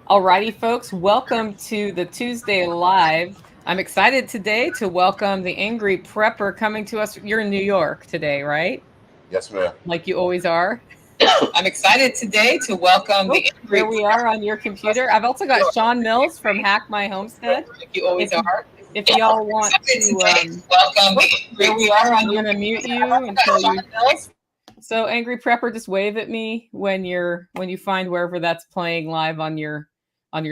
Alrighty, folks, welcome to the Tuesday Live. I'm excited today to welcome the Angry Prepper coming to us. You're in New York today, right? Yes, ma'am. Like you always are. I'm excited today to welcome Oh, the there Angry we are on your computer. I've also got Shawn Mills from Hack My Homestead. like you always If are. if y'all want Excited to, today to welcome oh, the there Angry we are. I'm Prepper. going to mute you until you. So, Angry Prepper, just wave at me when you find wherever that's playing live on your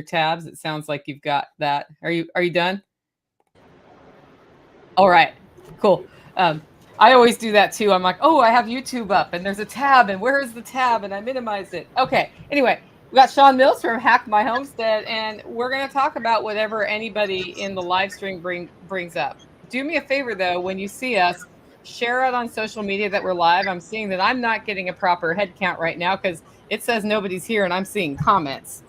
tabs. It sounds like you've got that. Are you done? All right, cool. I always do that too. I'm like, oh, I have YouTube up, and there's a tab, and where is the tab? And I minimize it. Okay. Anyway, we got Shawn Mills from Hack My Homestead, and we're going to talk about whatever anybody in the live stream brings up. Do me a favor though, when you see us, share it on social media that we're live. I'm seeing that I'm not getting a proper head count right now because it says nobody's here, and I'm seeing comments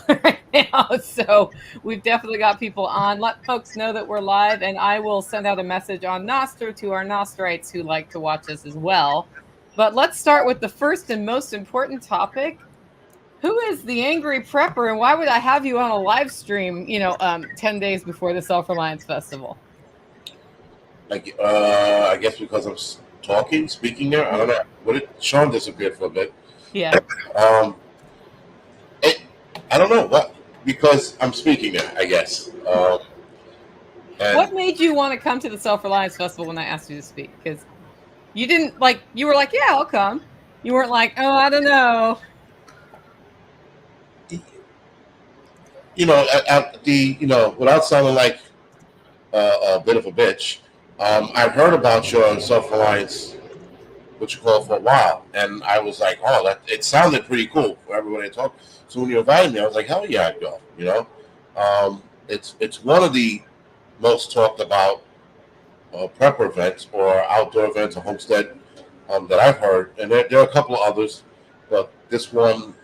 right now. So we've definitely got people on. Let folks know that we're live, and I will send out a message on Nostr to our Nostrites who like to watch us as well. But let's start with the first and most important topic. Who is the Angry Prepper, and why would I have you on a live stream, 10 days before the Self-Reliance Festival? I guess because I'm speaking there. I don't know. What did Shawn disappeared for a bit? Yeah. Um, it, I don't know what because I'm speaking there. I guess. What And made you want to come to the Self-Reliance Festival when I asked you to speak? Because you didn't you were like, yeah, I'll come. You weren't like, oh, I don't know. at the without sounding like a bit of a bitch, I've heard about your self reliance, what you call, for a while, and I was like, oh, that it sounded pretty cool for everybody to talk. So when you invited me, I was like, hell yeah, I'd go. It's one of the most talked about prepper events or outdoor events or homestead that I've heard, and there are a couple of others, but this one,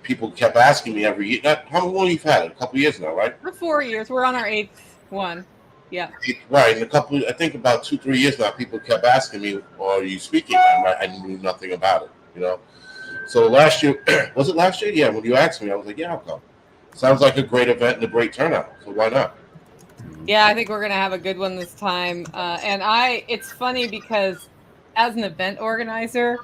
people kept asking me every year. How long you've had it? A couple of years now, right? For 4 years. We're on our eighth one. Yeah. Right, in a couple, I think about 2, 3 years now, people kept asking me, "Are you speaking?" I knew nothing about it. So last year, was it last year? Yeah, when you asked me, I was like, "Yeah, I'll come." Sounds like a great event and a great turnout. So why not? Yeah, I think we're going to have a good one this time. It's funny because as an event organizer,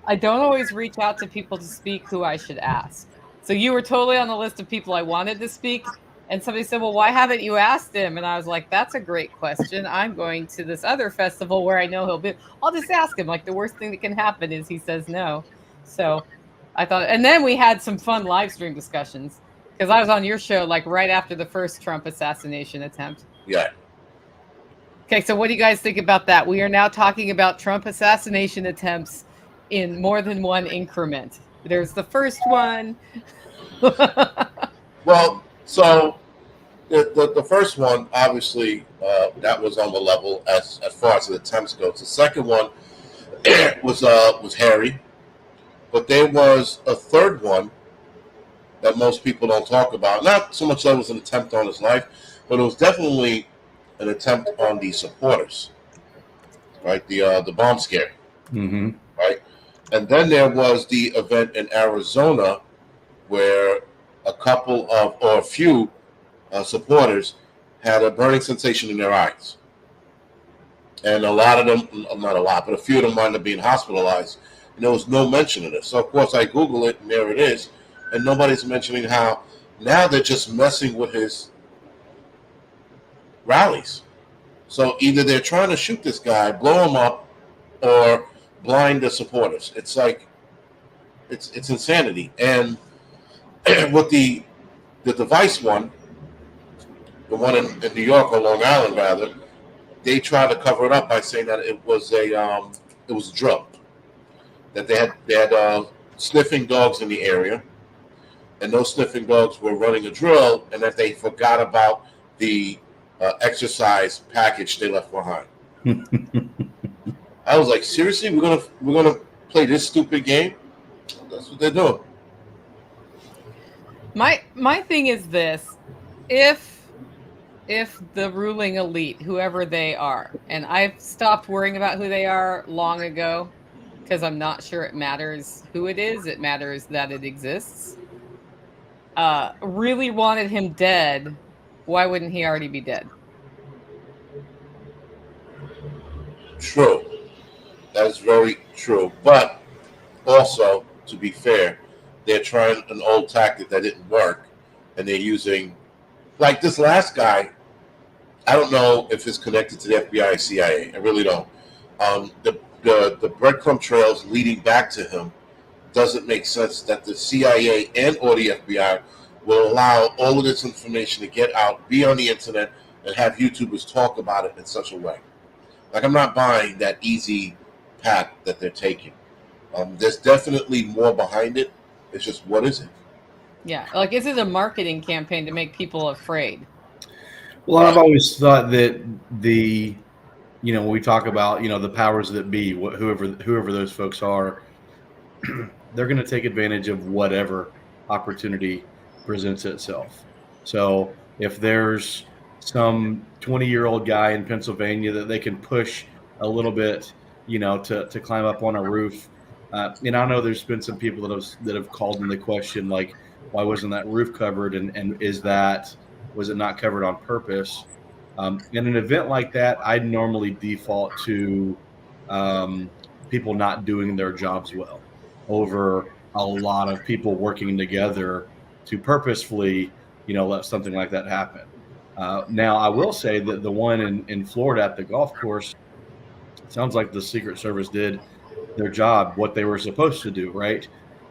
I don't always reach out to people to speak who I should ask. So you were totally on the list of people I wanted to speak. And somebody said, well, why haven't you asked him? And I was like, that's a great question. I'm going to this other festival where I know he'll be. I'll just ask him. Like, the worst thing that can happen is he says no. So I thought, and then we had some fun live stream discussions because I was on your show like right after the first Trump assassination attempt. Yeah. Okay, so what do you guys think about that? We are now talking about Trump assassination attempts in more than one increment. There's the first one. Well, so the first one, obviously, that was on the level as far as the attempts goes. The second one was hairy, but there was a third one that most people don't talk about. Not so much that it was an attempt on his life, but it was definitely an attempt on the supporters, right? The bomb scare, Mm-hmm. right? And then there was the event in Arizona where a couple of or a few supporters had a burning sensation in their eyes, and a lot of them, not a lot, but a few of them wound up being hospitalized, and there was no mention of this. So of course I Google it, and there it is, and nobody's mentioning how now they're just messing with his rallies. So either they're trying to shoot this guy, blow him up, or blind the supporters. It's like it's insanity. And with the device one, the one in New York or Long Island rather, they tried to cover it up by saying that it was a drill, that they had sniffing dogs in the area, and those sniffing dogs were running a drill, and that they forgot about the exercise package they left behind. I was like, seriously, we're gonna play this stupid game? That's what they're doing. My thing is this. If the ruling elite, whoever they are, and I've stopped worrying about who they are long ago because I'm not sure it matters who it is, it matters that it exists. really wanted him dead, why wouldn't he already be dead? True. That is very true. But also, to be fair, they're trying an old tactic that didn't work, and they're using, like this last guy. I don't know if it's connected to the FBI or CIA. I really don't. The breadcrumb trails leading back to him doesn't make sense that the CIA and or the FBI will allow all of this information to get out, be on the internet, and have YouTubers talk about it in such a way. Like, I'm not buying that easy path that they're taking. There's definitely more behind it. It's just, what is it? Yeah, like, is it a marketing campaign to make people afraid? Well, I've always thought that when we talk about, the powers that be, whoever those folks are, they're going to take advantage of whatever opportunity presents itself. So if there's some 20-year-old guy in Pennsylvania that they can push a little bit, to climb up on a roof. And I know there's been some people that have called into question, like, why wasn't that roof covered? And was it not covered on purpose? In an event like that, I'd normally default to people not doing their jobs well over a lot of people working together to purposefully, let something like that happen. Now, I will say that the one in Florida at the golf course, sounds like the Secret Service did their job, what they were supposed to do, right?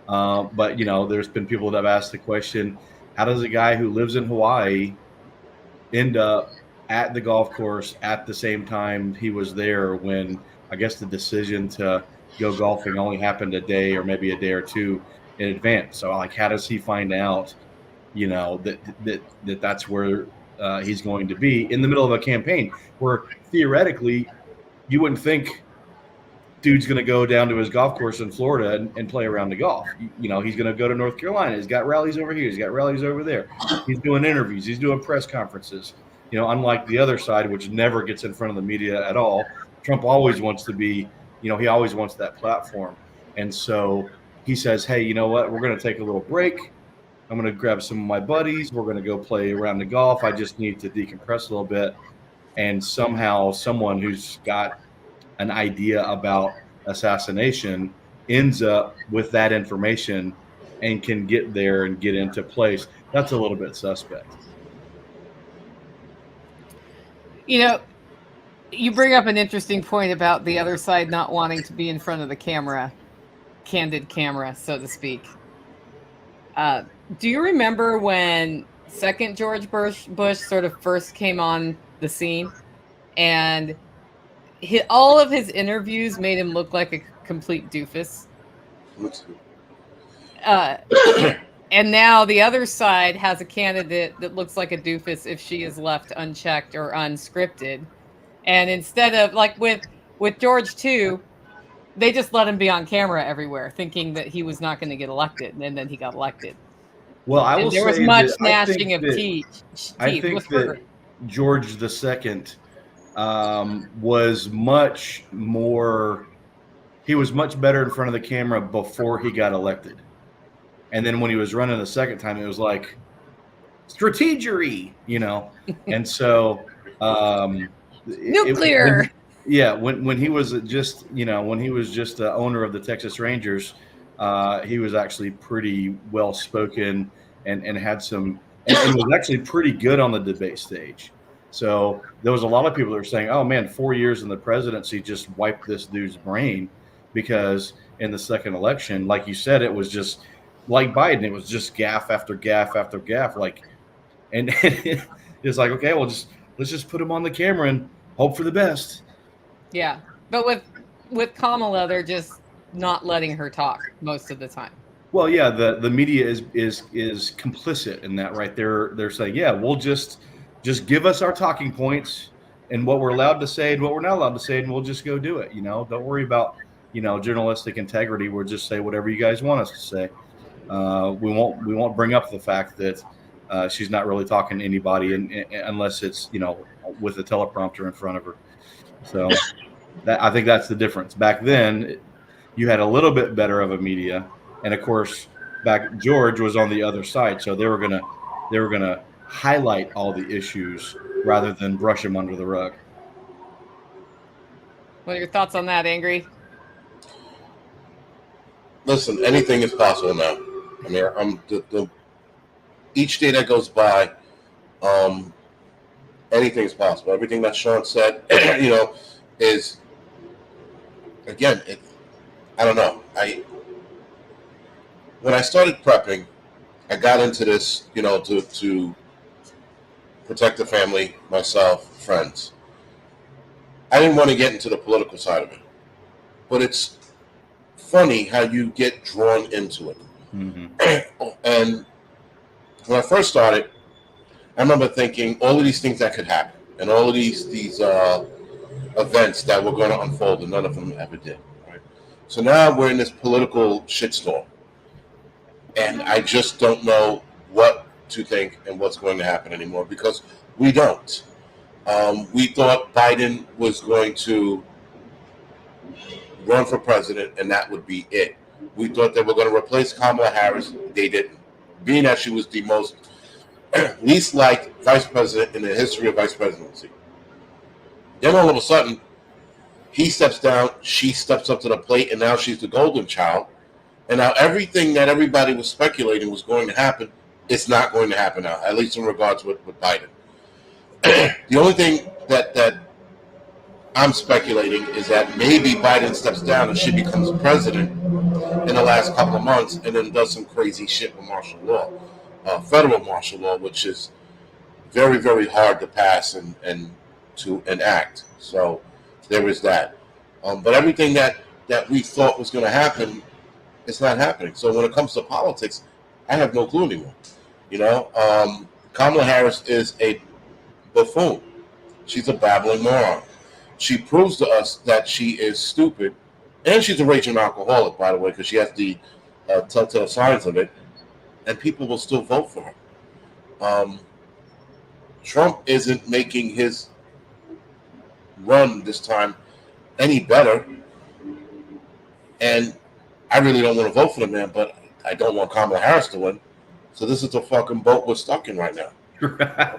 But, there's been people that have asked the question, how does a guy who lives in Hawaii end up at the golf course at the same time he was there, when I guess the decision to go golfing only happened a day or maybe a day or two in advance? So, like, how does he find out, that's where he's going to be in the middle of a campaign where theoretically you wouldn't think dude's going to go down to his golf course in Florida and play around the golf. He's going to go to North Carolina. He's got rallies over here. He's got rallies over there. He's doing interviews. He's doing press conferences. Unlike the other side, which never gets in front of the media at all, Trump always wants to be, he always wants that platform. And so he says, hey, you know what? We're going to take a little break. I'm going to grab some of my buddies. We're going to go play around the golf. I just need to decompress a little bit. And somehow someone who's got an idea about assassination ends up with that information and can get there and get into place. That's a little bit suspect. You bring up an interesting point about the other side not wanting to be in front of the camera, candid camera, so to speak. Do you remember when second George Bush sort of first came on the scene, and all of his interviews made him look like a complete doofus? And now the other side has a candidate that looks like a doofus if she is left unchecked or unscripted. And instead of, like, with George too, they just let him be on camera everywhere, thinking that he was not going to get elected, and then he got elected. Well, I will say there was much gnashing of teeth. I think that George II was much more. He was much better in front of the camera before he got elected, and then when he was running the second time, it was like strategery, and so nuclear. When he was just the owner of the Texas Rangers, he was actually pretty well spoken and had some, and was actually pretty good on the debate stage. So there was a lot of people that were saying, oh man, 4 years in the presidency just wiped this dude's brain, because in the second election, like you said, it was just like Biden, it was just gaffe after gaffe after gaffe, and it's like, okay, well, let's just put him on the camera and hope for the best. Yeah, but with Kamala, they're just not letting her talk most of the time. Well, yeah, the media is complicit in that, right? They're saying, yeah, we'll just give us our talking points and what we're allowed to say and what we're not allowed to say, and we'll just go do it. Don't worry about journalistic integrity. We'll just say whatever you guys want us to say. We won't bring up the fact that she's not really talking to anybody, unless it's with a teleprompter in front of her. So I think that's the difference. Back then, you had a little bit better of a media, and of course, George was on the other side, so they were gonna highlight all the issues rather than brush them under the rug. What are your thoughts on that, Angry? Listen, anything is possible now. I mean, each day that goes by, anything is possible. Everything that Shawn said, is again. I don't know. When I started prepping, I got into this, to protect the family, myself, friends. I didn't want to get into the political side of it, but it's funny how you get drawn into it. Mm-hmm. And when I first started, I remember thinking all of these things that could happen, and all of these events that were going to unfold, and none of them ever did. Right? So now we're in this political shitstorm, and I just don't know what to think and what's going to happen anymore because we don't. We thought Biden was going to run for president, and that would be it. We thought they were going to replace Kamala Harris. They didn't. Being that she was the most least liked vice president in the history of vice presidency. Then all of a sudden, he steps down, she steps up to the plate, and now she's the golden child. And now everything that everybody was speculating was going to happen, it's not going to happen now, at least in regards with Biden. The only thing that I'm speculating is that maybe Biden steps down and she becomes president in the last couple of months and then does some crazy shit with martial law, federal martial law, which is very, very hard to pass and to enact. So there is that. But everything that we thought was going to happen, it's not happening. So when it comes to politics, I have no clue anymore. Kamala Harris is a buffoon. She's a babbling moron. She proves to us that she is stupid, and she's a raging alcoholic, by the way, because she has the telltale signs of it, and people will still vote for her. Trump isn't making his run this time any better, and I really don't want to vote for the man, but I don't want Kamala Harris to win. So this is the fucking boat we're stuck in right now.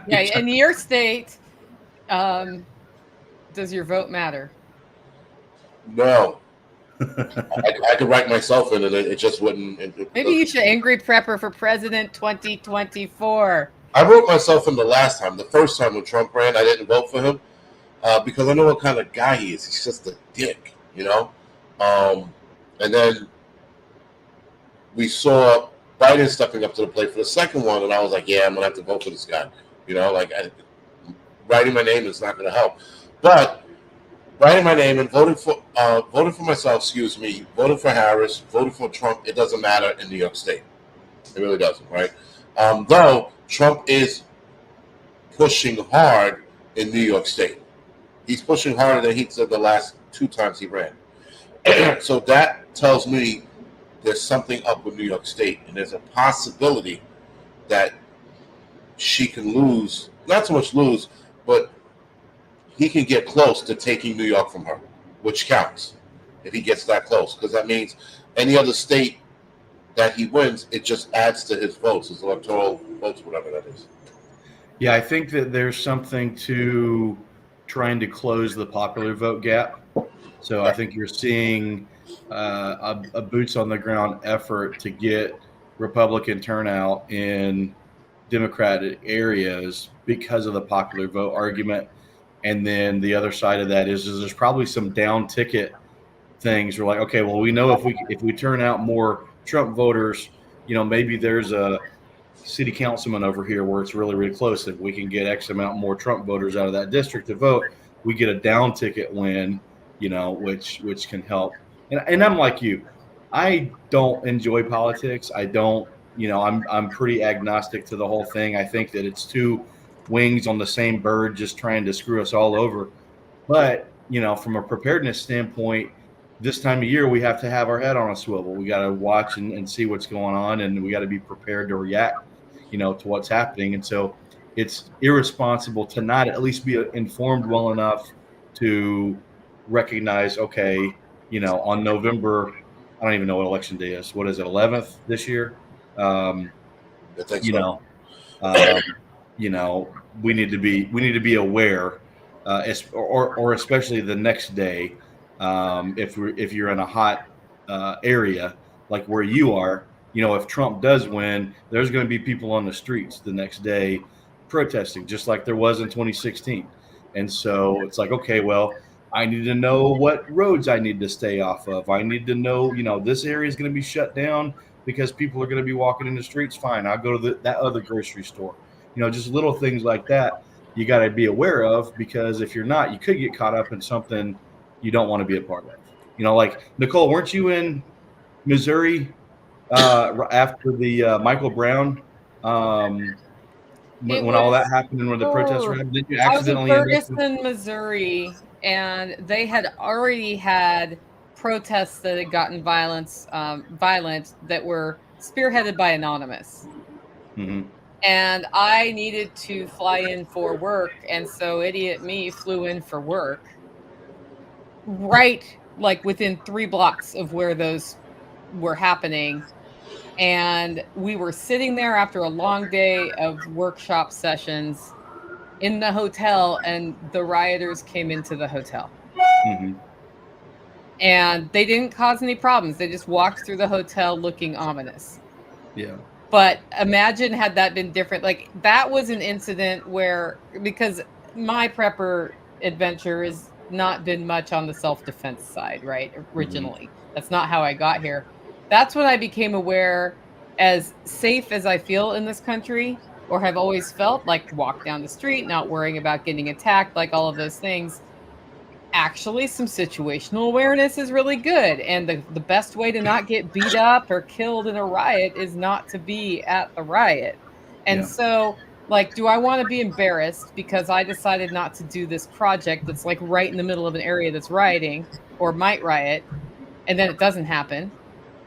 Yeah, in your state, does your vote matter? No. I could write myself in, and it just wouldn't. Maybe you should Angry Prepper for President 2024. I wrote myself in the last time. The first time when Trump ran, I didn't vote for him because I know what kind of guy he is. He's just a dick, And then we saw Biden stepping up to the plate for the second one, and I was like, yeah, I'm going to have to vote for this guy. Writing my name is not going to help. But writing my name and voting for myself, voting for Harris, voting for Trump, it doesn't matter in New York State. It really doesn't, right? Though Trump is pushing hard in New York State. He's pushing harder than he did the last 2 times he ran. So that tells me there's something up with New York State, and there's a possibility that she can lose, not so much lose, but he can get close to taking New York from her, which counts if he gets that close, because that means any other state that he wins, it just adds to his votes, his electoral votes, whatever that is. Yeah, I think that there's something to trying to close the popular vote gap. So I think you're seeing a boots on the ground effort to get Republican turnout in Democratic areas because of the popular vote argument. And then the other side of that is there's probably some down ticket things. We're like, okay, well, we know if we turn out more Trump voters, maybe there's a city councilman over here where it's really, really close. If we can get X amount more Trump voters out of that district to vote, we get a down ticket win, which can help. And I'm like you, I don't enjoy politics. I don't, I'm pretty agnostic to the whole thing. I think that it's 2 wings on the same bird just trying to screw us all over. But, from a preparedness standpoint, this time of year, we have to have our head on a swivel. We got to watch and see what's going on, and we got to be prepared to react, to what's happening. And so it's irresponsible to not at least be informed well enough to recognize, okay, on November, I don't even know what election day is. What is it, 11th this year? I think You so. know, we need to be aware, or especially the next day, if you're in a hot area like where you are. If Trump does win, there's going to be people on the streets the next day protesting, just like there was in 2016. And so it's like, okay, well, I need to know what roads I need to stay off of. I need to know, this area is going to be shut down because people are going to be walking in the streets. Fine, I'll go to that other grocery store. Just little things like that you got to be aware of, because if you're not, you could get caught up in something you don't want to be a part of. Like Nicole, weren't you in Missouri after the Michael Brown, It when all that was, happened and when the protests were happening? Did you I was in accidentally end up Ferguson, Missouri, and they had already had protests that had gotten violent that were spearheaded by Anonymous. Mhm. And I needed to fly in for work, and so idiot me flew in for work right like within 3 blocks of where those were happening. And we were sitting there after a long day of workshop sessions in the hotel, and the rioters came into the hotel. Mhm. And they didn't cause any problems. They just walked through the hotel looking ominous. Yeah. But imagine had that been different. Like, that was an incident where, because my prepper adventure has not been much on the self-defense side, right? Originally. That's not how I got here. That's when I became aware, as safe as I feel in this country, or have always felt, like walk down the street, not worrying about getting attacked, like all of those things. Actually, some situational awareness is really good. And the best way to not get beat up or killed in a riot is not to be at the riot. And Yeah. so, like, do I want to be embarrassed because I decided not to do this project that's like right in the middle of an area that's rioting or might riot, and then it doesn't happen?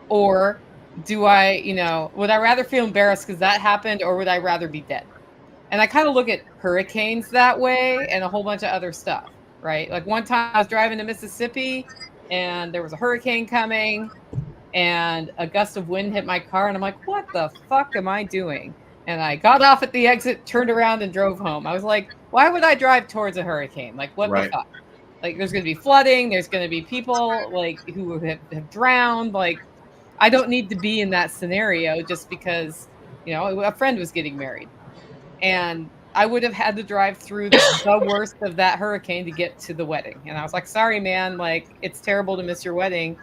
Or do I, would I rather feel embarrassed because that happened, or would I rather be dead? And I kind of look at hurricanes that way and a whole bunch of other stuff, right? Like, one time I was driving to Mississippi and there was a hurricane coming and a gust of wind hit my car. And I'm like, what the fuck am I doing? And I got off at the exit, turned around, and drove home. I was like, why would I drive towards a hurricane? Like, what the Right. fuck? Like, there's going to be flooding. There's going to be people like who have drowned. Like, I don't need to be in that scenario just because, a friend was getting married. And I would have had to drive through the worst of that hurricane to get to the wedding. And I was like, sorry, man, like, it's terrible to miss your wedding,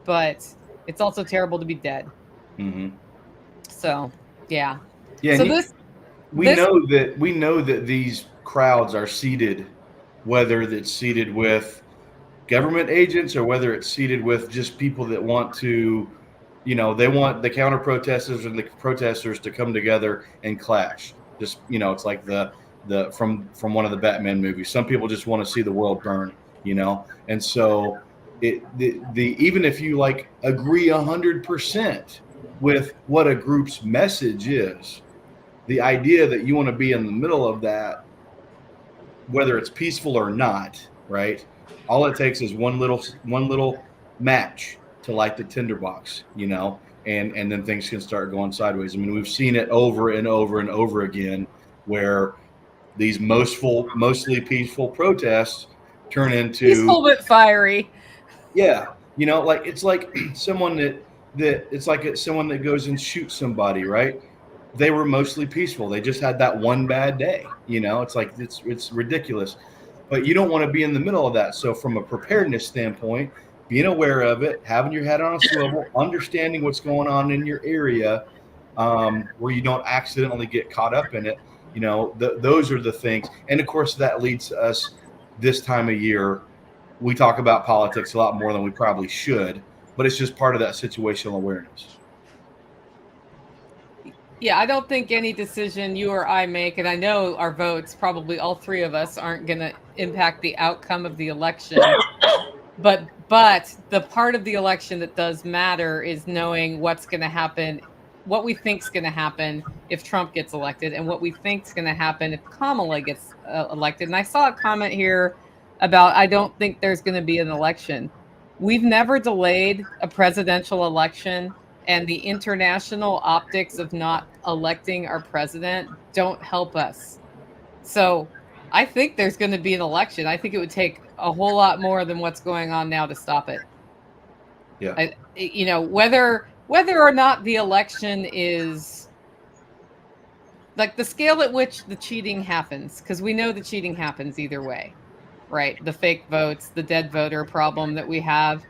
but it's also terrible to be dead. Mhm. So, yeah. Yeah. So we know that these crowds are seated, whether it's seated with government agents or whether it's seated with just people that want to, they want the counter protesters and the protesters to come together and clash. Just, it's like the from one of the Batman movies. Some people just want to see the world burn, and so the even if you like agree 100% with what a group's message is, the idea that you want to be in the middle of that, whether it's peaceful or not, right? All it takes is one little match to light the tinderbox, and then things can start going sideways. I mean, we've seen it over and over and over again, where these mostly peaceful protests turn into peaceful but fiery. Yeah, like it's like someone it's someone that goes and shoots somebody, right? They were mostly peaceful. They just had that one bad day. It's like it's ridiculous. But you don't want to be in the middle of that. So from a preparedness standpoint, being aware of it, having your head on a swivel, understanding what's going on in your area, where you don't accidentally get caught up in it. Those are the things. And of course, that leads to us this time of year. We talk about politics a lot more than we probably should, but it's just part of that situational awareness. Yeah, I don't think any decision you or I make, and I know our votes, probably all three of us, aren't going to impact the outcome of the election. But the part of the election that does matter is knowing what's going to happen, what we think is going to happen if Trump gets elected, and what we think is going to happen if Kamala gets elected. And I saw a comment here about, I don't think there's going to be an election. We've never delayed a presidential election and the international optics of not electing our president don't help us. So I think there's going to be an election. I think it would take a whole lot more than what's going on now to stop it. Yeah. Whether or not the election is like the scale at which the cheating happens, because we know the cheating happens either way, right? The fake votes, the dead voter problem that we have.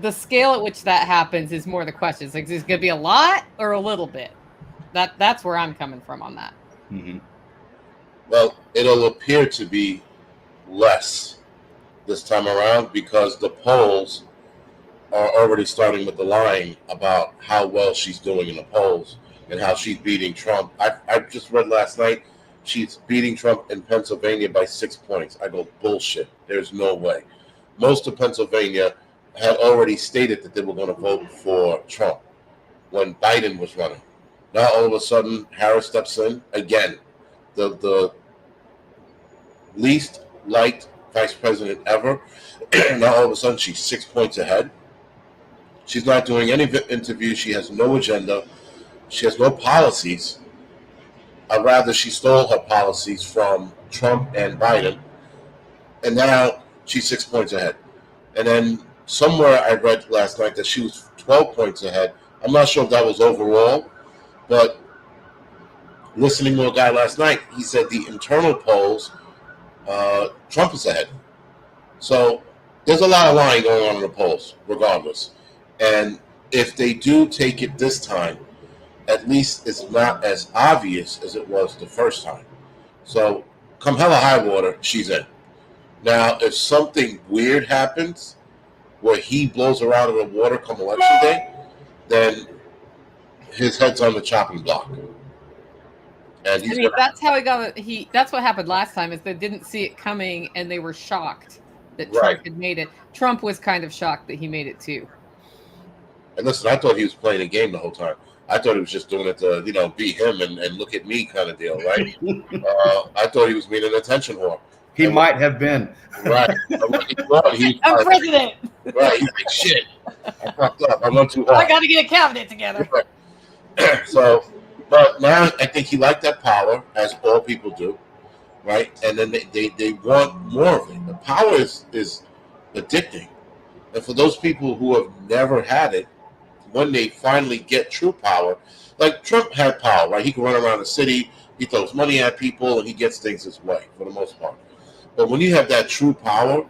The scale at which that happens is more the question. It's like, is it going to be a lot or a little bit? That's where I'm coming from on that. Mm-hmm. Well, it'll appear to be less this time around because the polls are already starting with the lying about how well she's doing in the polls and how she's beating Trump. I just read last night she's beating Trump in Pennsylvania by 6 points. I go, bullshit. There's no way. Most of Pennsylvania had already stated that they were going to vote for Trump when Biden was running. Now all of a sudden Harris steps in again. The least liked vice president ever. Now all of a sudden she's 6 points ahead. She's not doing any interviews. She has no agenda. She has no policies. Rather, she stole her policies from Trump and Biden. And now she's 6 points ahead. And then somewhere I read last night that she was 12 points ahead. I'm not sure if that was overall, but listening to a guy last night, he said the internal polls, Trump is ahead. So there's a lot of lying going on in the polls, regardless. And if they do take it this time, at least it's not as obvious as it was the first time. So come hella high water, she's in. Now, if something weird happens where he blows her out of the water come election day, then his head's on the chopping block. And that's how he got it. That's what happened last time, is they didn't see it coming and they were shocked that Trump had made it. Trump was kind of shocked that he made it too. And listen, I thought he was playing a game the whole time. I thought he was just doing it to, be him and look at me kind of deal, right? I thought he was being an attention whore. He might have been. Right. I'm president. Right. He's like, shit. I fucked up. I went too hard. I got to get a cabinet together. So, but now I think he liked that power, as all people do, right? And then they want more of it. The power is addicting. And for those people who have never had it, when they finally get true power, like Trump had power, right? He can run around the city, he throws money at people, and he gets things his way for the most part. But when you have that true power,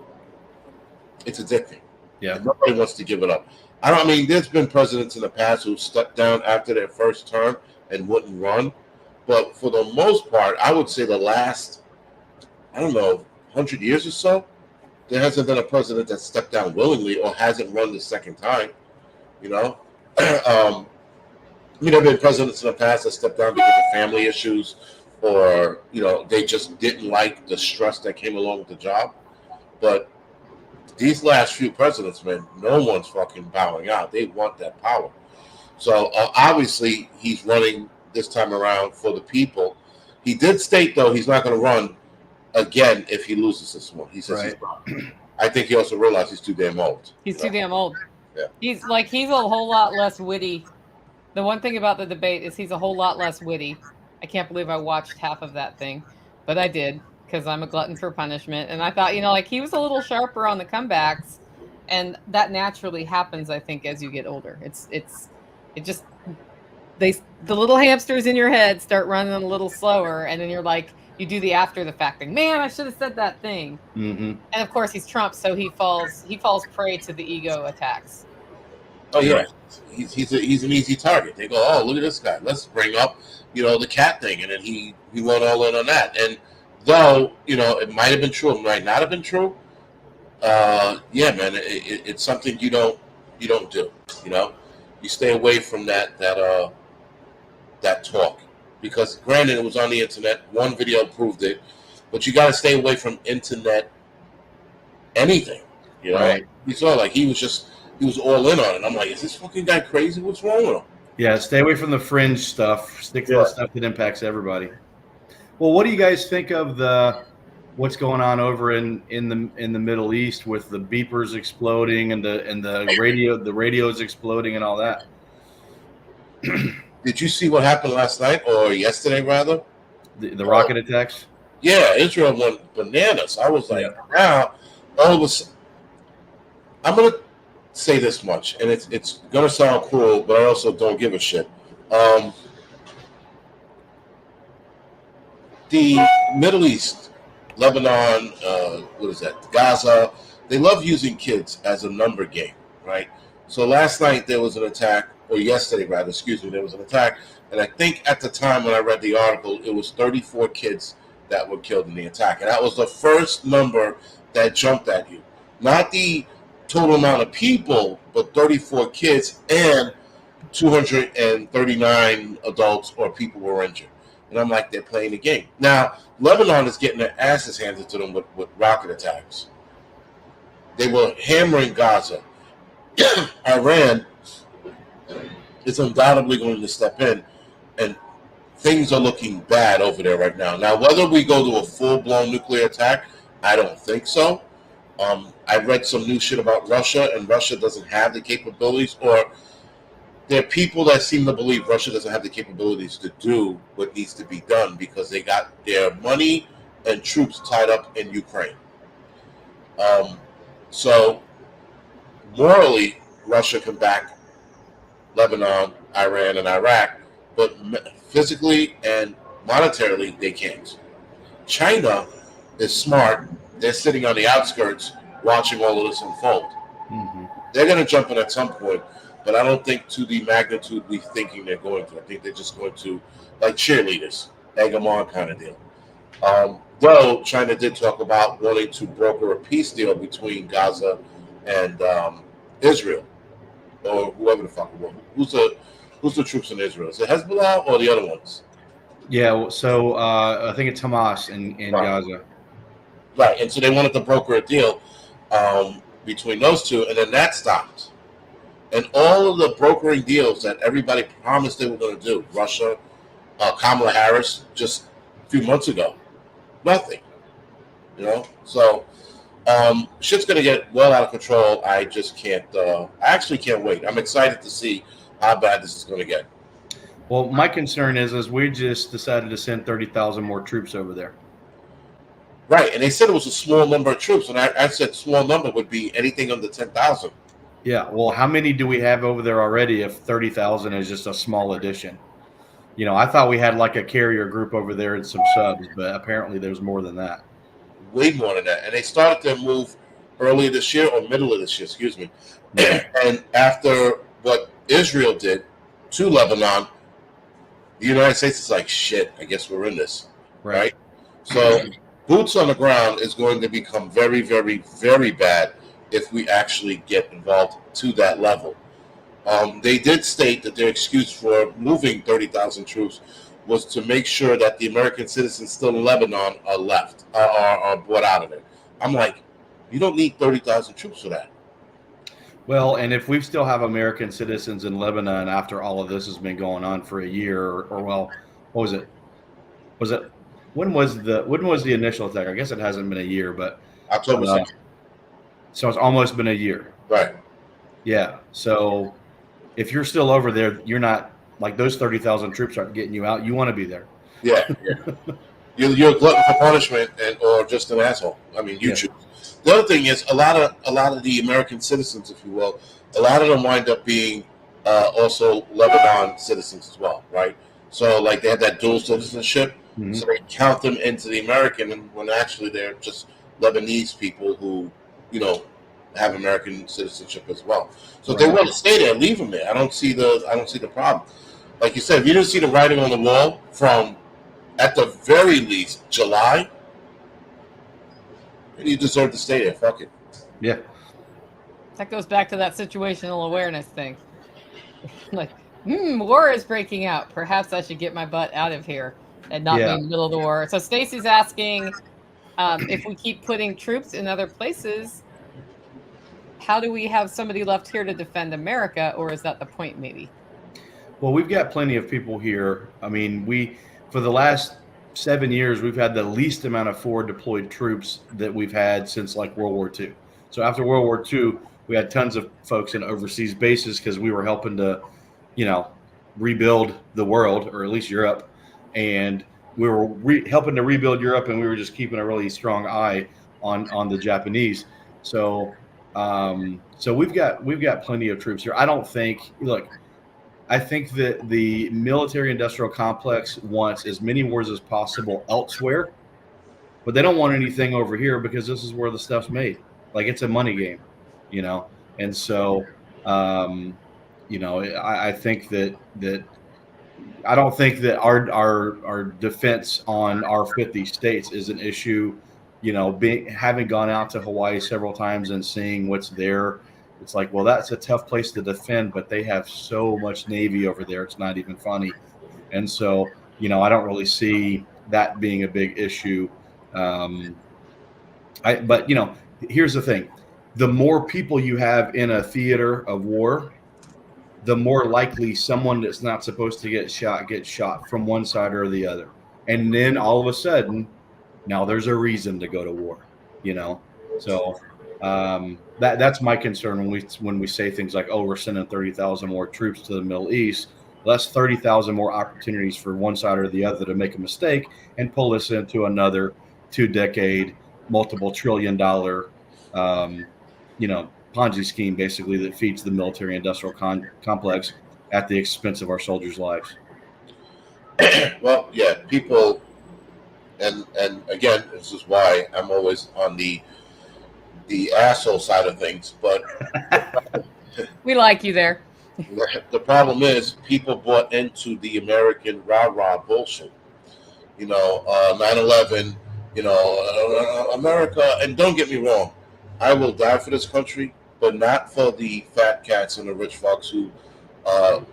it's addicting. Yeah. And nobody wants to give it up. There's been presidents in the past who stepped down after their first term and wouldn't run. But for the most part, I would say the last, 100 years or so, there hasn't been a president that stepped down willingly or hasn't run the second time. There have been presidents in the past that stepped down because of family issues, or they just didn't like the stress that came along with the job. But these last few presidents, man, no one's fucking bowing out. They want that power. So obviously he's running this time around for the people. He did state, though, he's not going to run again if he loses this one. He says he's not. I think he also realized he's too damn old. He's too damn old. Yeah. He's a whole lot less witty. The one thing about the debate is he's a whole lot less witty. I can't believe I watched half of that thing, but I did, because I'm a glutton for punishment. And I thought, he was a little sharper on the comebacks, and that naturally happens, I think, as you get older. The little hamsters in your head start running a little slower, and then you're like, you do the after the fact thing. Man, I should have said that thing. Mm-hmm. And of course, he's Trump, so he falls prey to the ego attacks. Oh yeah, he's an easy target. They go, oh, look at this guy. Let's bring up the cat thing, and then he went all in on that. And though it might have been true, it might not have been true. Yeah, man, it's something you don't do. You stay away from that talk, because granted it was on the internet. One video proved it, but you got to stay away from internet anything. Right. You saw he was all in on it. I'm like, is this fucking guy crazy? What's wrong with him? Yeah, stay away from the fringe stuff. Stick to the stuff that impacts everybody. Well, what do you guys think of the what's going on over in the Middle East with the beepers exploding and the radios exploding and all that. Did you see what happened last night or yesterday rather? The rocket attacks? Yeah, Israel went bananas. I was like, Yeah. now all of a sudden, I'm gonna say this much, and it's gonna sound cruel, but I also don't give a shit. The Middle East, Lebanon, what is that? Gaza, they love using kids as a number game, right? So last night there was an attack, or yesterday rather, excuse me, there was an attack, and I think at the time when I read the article, it was 34 kids that were killed in the attack, and that was the first number that jumped at you, not the total amount of people, but 34 kids and 239 adults or people were injured. And I'm like, they're playing the game. Now, Lebanon is getting their asses handed to them with rocket attacks. They were hammering Gaza. Iran is undoubtedly going to step in, and things are looking bad over there right now. Now, whether we go to a full-blown nuclear attack, I don't think so. I read some new shit about Russia, and Russia doesn't have the capabilities, or there are people that seem to believe Russia doesn't have the capabilities to do what needs to be done because they got their money and troops tied up in Ukraine. So morally, Russia can back Lebanon, Iran, and Iraq, but physically and monetarily, they can't. China is smart. They're sitting on the outskirts watching all of this unfold. Mm-hmm. They're going to jump in at some point, but I don't think to the magnitude we thinking they're going to. I think they're just going to, like cheerleaders, egg them on kind of deal. Though China did talk about wanting to broker a peace deal between Gaza and Israel, or whoever the fuck it was. Who's the troops in Israel? Is it Hezbollah or the other ones? Yeah, so I think it's Hamas in Right. Gaza. Right, and so they wanted to broker a deal between those two, and then that stopped. And all of the brokering deals that everybody promised they were going to do, Russia, Kamala Harris, just a few months ago, nothing. So shit's going to get well out of control. I just can't. I actually can't wait. I'm excited to see how bad this is going to get. Well, my concern is we just decided to send 30,000 more troops over there. Right, and they said it was a small number of troops, and I said small number would be anything under 10,000. Yeah, well, how many do we have over there already if 30,000 is just a small addition? I thought we had like a carrier group over there and some subs, but apparently there's more than that. Way more than that. And they started their move earlier this year, or middle of this year, excuse me. Yeah. And after what Israel did to Lebanon, the United States is like, shit, I guess we're in this. Right? So boots on the ground is going to become very, very, very bad if we actually get involved to that level. They did state that their excuse for moving 30,000 troops was to make sure that the American citizens still in Lebanon are brought out of it. I'm like, you don't need 30,000 troops for that. Well, and if we still have American citizens in Lebanon after all of this has been going on for a year, or well, what was it? When was the initial attack? I guess it hasn't been a year, but October 2nd. So it's almost been a year. Right. Yeah. So if you're still over there, you're not like those 30,000 troops aren't getting you out. You want to be there. Yeah. You're a glutton for punishment, or just an asshole. I mean, you choose. The other thing is a lot of the American citizens, if you will, a lot of them wind up being also Lebanon citizens as well, right? So like they have that dual citizenship, so they count them into the American, and when actually they're just Lebanese people who, have American citizenship as well. So if they want to stay there, leave them there. I don't see the problem. Like you said, if you didn't see the writing on the wall from, at the very least, July, you deserve to stay there. Fuck it. Yeah. That goes back to that situational awareness thing. Like, war is breaking out. Perhaps I should get my butt out of here and not be in the middle of the war. So Stacy's asking, if we keep putting troops in other places, how do we have somebody left here to defend America, or is that the point maybe? Well, we've got plenty of people here. I mean, for the last 7 years, we've had the least amount of forward deployed troops that we've had since like World War II. So after World War II, we had tons of folks in overseas bases because we were helping to, rebuild the world, or at least Europe. And we were helping to rebuild Europe, and we were just keeping a really strong eye on the Japanese. So so we've got plenty of troops here. I think that the military industrial complex wants as many wars as possible elsewhere, but they don't want anything over here because this is where the stuff's made. Like, it's a money game, And so, I think that I don't think that our defense on our 50 states is an issue. Having gone out to Hawaii several times and seeing what's there, it's like, well, that's a tough place to defend, but they have so much Navy over there, it's not even funny. And so, I don't really see that being a big issue. But here's the thing: the more people you have in a theater of war, the more likely someone that's not supposed to gets shot from one side or the other. And then all of a sudden, now there's a reason to go to war, So that's my concern when we say things like, oh, we're sending 30,000 more troops to the Middle East. Well, that's 30,000 more opportunities for one side or the other to make a mistake and pull us into another 2-decade, multiple $trillion-dollar, Ponzi scheme, basically, that feeds the military-industrial complex at the expense of our soldiers' lives. Well, yeah, people, and again, this is why I'm always on the asshole side of things. But we like you there. The problem is people bought into the American rah-rah bullshit. 9/11. America, and don't get me wrong, I will die for this country, but not for the fat cats and the rich fucks who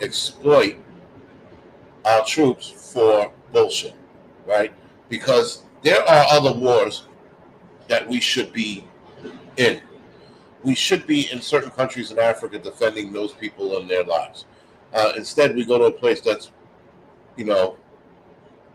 exploit our troops for bullshit, right? Because there are other wars that we should be in. We should be in certain countries in Africa defending those people and their lives. Instead, we go to a place that's,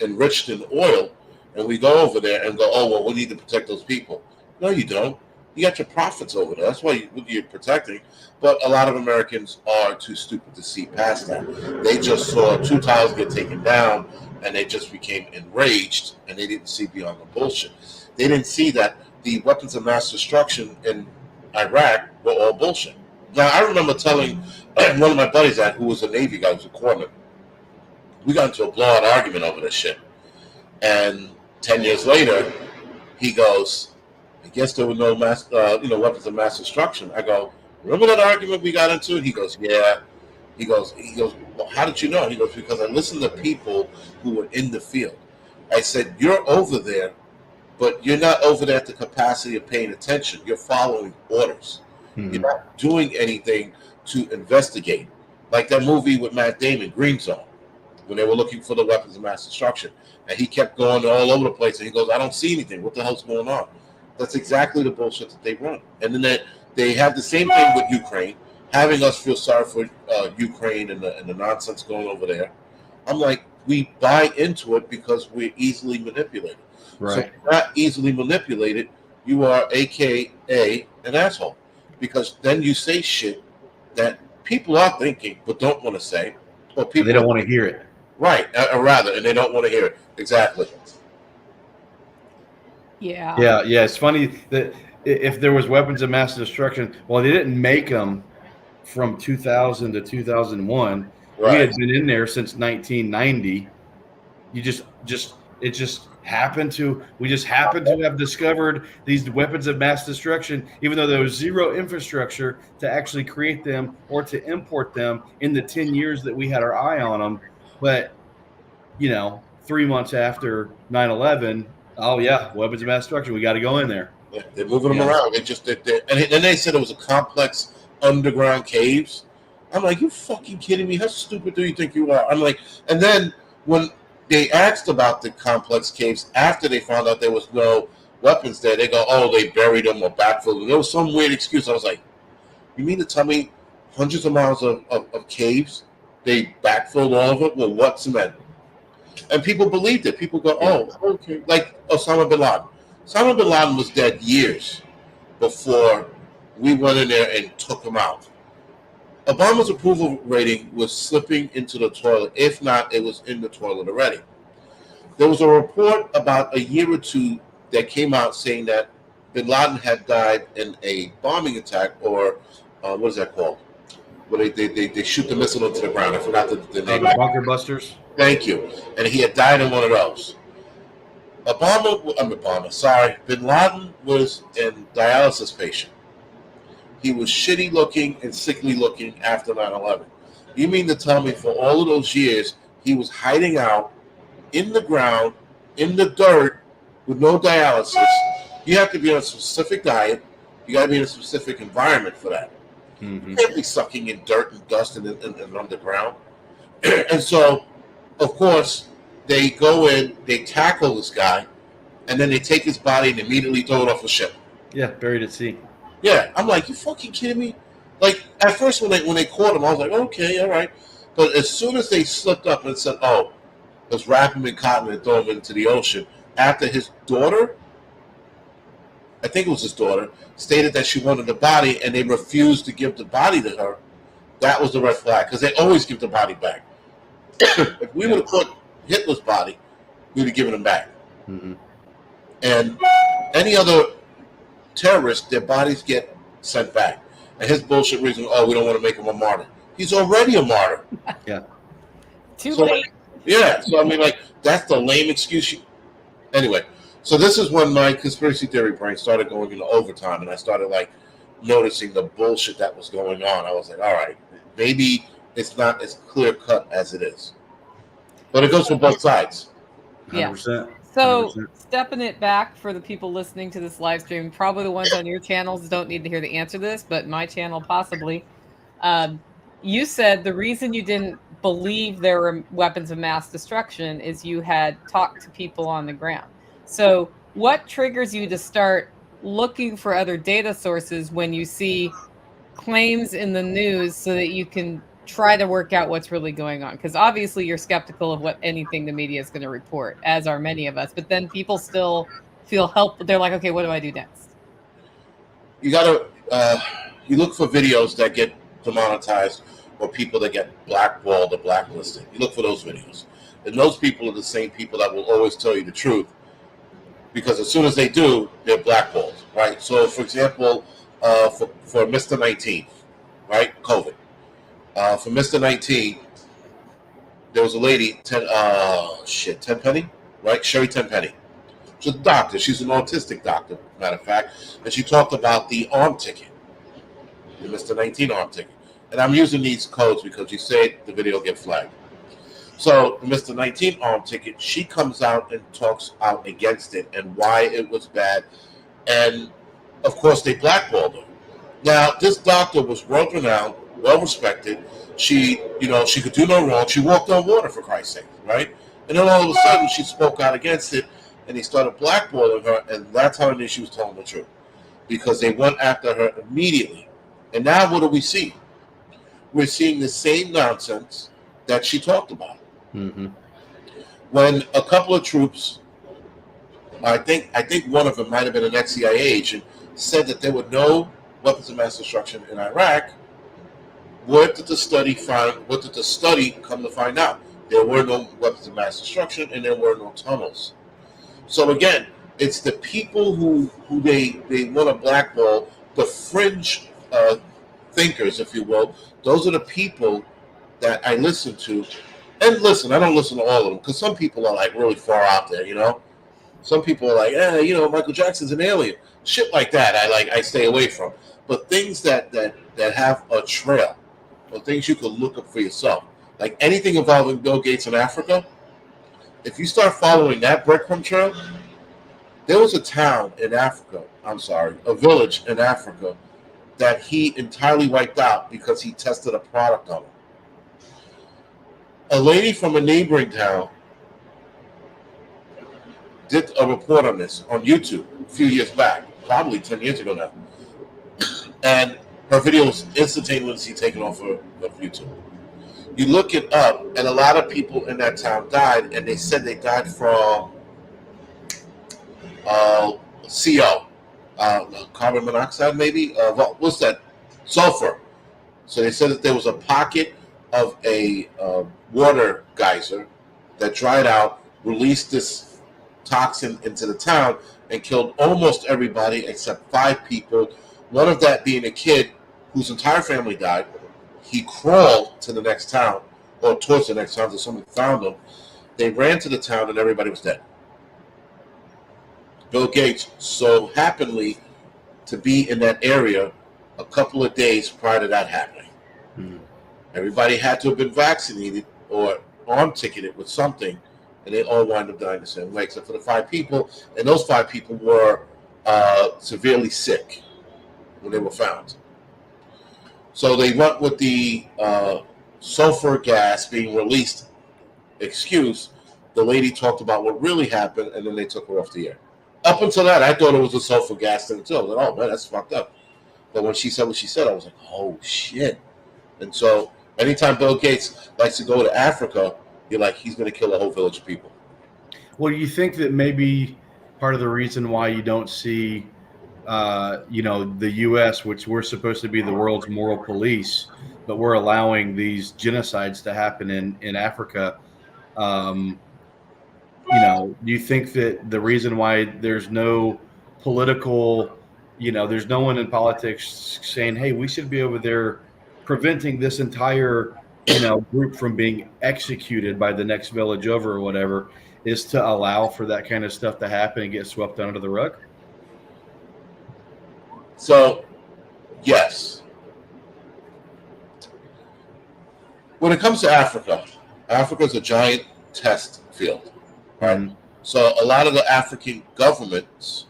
enriched in oil, and we go over there and go, oh, well, we need to protect those people. No, you don't. You got your profits over there. That's why you're protecting. But a lot of Americans are too stupid to see past that. They just saw 2 towers get taken down, and they just became enraged, and they didn't see beyond the bullshit. They didn't see that the weapons of mass destruction in Iraq were all bullshit. Now, I remember telling one of my buddies who was a Navy guy, who was a corpsman, we got into a blowout argument over this shit. And 10 years later, he goes, I guess there were no weapons of mass destruction. I go, remember that argument we got into? And he goes, yeah. He goes, well, how did you know? He goes, because I listened to people who were in the field. I said, you're over there, but you're not over there at the capacity of paying attention. You're following orders. Mm-hmm. You're not doing anything to investigate. Like that movie with Matt Damon, Green Zone, when they were looking for the weapons of mass destruction. And he kept going all over the place. And he goes, I don't see anything. What the hell's going on? That's exactly the bullshit that they run. And then they have the same thing with Ukraine, having us feel sorry for Ukraine and the nonsense going over there. I'm like, we buy into it because we're easily manipulated. Right. So if you're not easily manipulated, you are AKA an asshole. Because then you say shit that people are thinking but don't want to say. Or people they don't want to hear it. Right, and they don't want to hear it. Exactly. Yeah. It's funny that if there was weapons of mass destruction, well, they didn't make them from 2000 to 2001. Right. We had been in there since 1990. We just happened to have discovered these weapons of mass destruction, even though there was zero infrastructure to actually create them or to import them in the 10 years that we had our eye on them. But 3 months after 9/11. Oh yeah, weapons of mass destruction. We got to go in there. Yeah, they're moving them around. And then they said it was a complex underground caves. I'm like, you fucking kidding me? How stupid do you think you are? I'm like, and then when they asked about the complex caves after they found out there was no weapons there, they go, oh, they buried them or backfilled them. There was some weird excuse. I was like, you mean to tell me hundreds of miles of caves, they backfilled all of it with what cement? And people believed it. People go, oh, okay. Like Osama bin Laden. Osama bin Laden was dead years before we went in there and took him out. Obama's approval rating was slipping into the toilet. If not, it was in the toilet already. There was a report about a year or two that came out saying that bin Laden had died in a bombing attack, or what is that called? Where they shoot the missile into the ground. I forgot the name. Bunker busters. Thank you. And he had died in one of those. Bin Laden was a dialysis patient. He was shitty looking and sickly looking after 9/11. You mean to tell me for all of those years he was hiding out in the ground, in the dirt, with no dialysis? You have to be on a specific diet. You got to be in a specific environment for that. Mm-hmm. You can't be sucking in dirt and dust and underground. And so, of course, they go in, they tackle this guy, and then they take his body and immediately throw it off a ship. Yeah, buried at sea. Yeah, I'm like, you fucking kidding me? Like, at first when they caught him, I was like, okay, all right. But as soon as they slipped up and said, oh, let's wrap him in cotton and throw him into the ocean, after his daughter, I think it was his daughter, stated that she wanted the body and they refused to give the body to her, that was the red flag, because they always give the body back. If we would have caught Hitler's body, we would have given him back. Mm-hmm. And any other terrorist, their bodies get sent back. And his bullshit reason, oh, we don't want to make him a martyr. He's already a martyr. Yeah. Too late. Yeah. So, I mean, like, that's the lame excuse. Anyway, so this is when my conspiracy theory brain started going into overtime, and I started, like, noticing the bullshit that was going on. I was like, all right, maybe it's not as clear-cut as it is. But it goes for both sides. 100%. So 100%. stepping it back for the people listening to this live stream, probably the ones on your channels don't need to hear the answer to this, but my channel possibly. You said the reason you didn't believe there were weapons of mass destruction is you had talked to people on the ground. So what triggers you to start looking for other data sources when you see claims in the news so that you can try to work out what's really going on? Because obviously you're skeptical of what anything the media is going to report, as are many of us, but then people still feel helpful. They're like, okay, what do I do next? You gotta you look for videos that get demonetized or people that get blackballed or blacklisted. You look for those videos, and those people are the same people that will always tell you the truth, because as soon as they do, they're blackballed, right? So for example, for Mr. 19, right, COVID. For Mr. 19, there was a lady, Tenpenny, right? Sherry Tenpenny. She's a doctor. She's an autistic doctor, matter of fact. And she talked about the arm ticket, the Mr. 19 arm ticket. And I'm using these codes because you said the video get flagged. So the Mr. 19 arm ticket, she comes out and talks out against it and why it was bad. And, of course, they blackballed her. Now, this doctor was world-renowned, well-respected. She could do no wrong. She walked on water, for Christ's sake, right? And then all of a sudden, she spoke out against it, and he started blackballing her, and that's how I knew she was telling the truth, because they went after her immediately. And now what do we see? We're seeing the same nonsense that she talked about. Mm-hmm. When a couple of troops, I think one of them might have been an ex-CIA agent, said that there were no weapons of mass destruction in Iraq. What did the study find? What did the study come to find out? There were no weapons of mass destruction, and there were no tunnels. So again, it's the people who they want to blackball, the fringe thinkers, if you will. Those are the people that I listen to. And listen, I don't listen to all of them, because some people are like really far out there, you know. Some people are like, Michael Jackson's an alien. Shit like that, I stay away from. But things that have a trail, or things you can look up for yourself, like anything involving Bill Gates in Africa. If you start following that breadcrumb trail, there was a town in Africa. A village in Africa that he entirely wiped out because he tested a product on them. A lady from a neighboring town did a report on this on YouTube a few years back, probably 10 years ago now. And her video was instantaneously taken off of YouTube. You look it up, and a lot of people in that town died, and they said they died from CO, carbon monoxide, maybe. What's that? Sulfur. So they said that there was a pocket of a water geyser that dried out, released this toxin into the town, and killed almost everybody except 5 people. One of that being a kid whose entire family died. He crawled to the next town, or towards the next town, until someone found him. They ran to the town, and everybody was dead. Bill Gates so happened to be in that area a couple of days prior to that happening. Mm-hmm. Everybody had to have been vaccinated or arm ticketed with something, and they all wound up dying the same way, except for the 5 people. And those 5 people were severely sick when they were found. So they went with the sulfur gas being released excuse. The lady talked about what really happened, and then they took her off the air. Up until that, I thought it was a sulfur gas thing too. I was like, oh man, that's fucked up. But when she said what she said, I was like, oh shit. And so anytime Bill Gates likes to go to Africa, you're like, he's going to kill a whole village of people. Well, you think that maybe part of the reason why you don't see, the U.S., which we're supposed to be the world's moral police, but we're allowing these genocides to happen in Africa. Do you think that the reason why there's no political, there's no one in politics saying, hey, we should be over there preventing this entire, group from being executed by the next village over or whatever, is to allow for that kind of stuff to happen and get swept under the rug? So, yes. When it comes to Africa, Africa is a giant test field. Right. Mm-hmm. So a lot of the African governments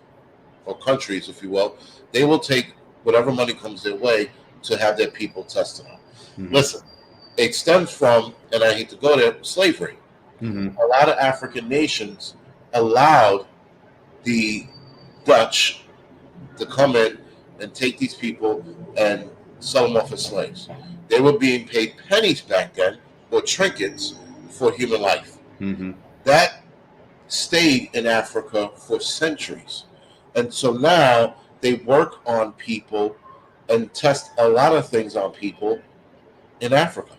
or countries, if you will, they will take whatever money comes their way to have their people tested on. Mm-hmm. Listen, it stems from, and I hate to go there, slavery. Mm-hmm. A lot of African nations allowed the Dutch to come in and take these people and sell them off as slaves. They were being paid pennies back then, or trinkets, for human life. Mm-hmm. That stayed in Africa for centuries. And so now they work on people and test a lot of things on people in Africa.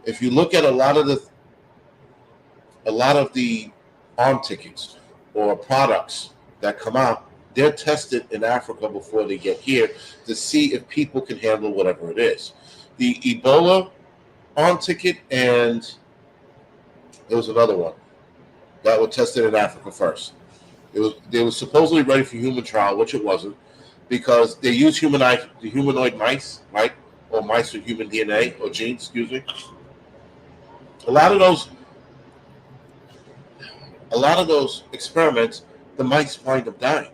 If you look at a lot of the arm tickets or products that come out, they're tested in Africa before they get here to see if people can handle whatever it is. The Ebola arm ticket, and there was another one that were tested in Africa first. They were supposedly ready for human trial, which it wasn't, because they used humanoid mice, right? Or mice with human DNA or genes, excuse me. A lot of those experiments, the mice wind up dying.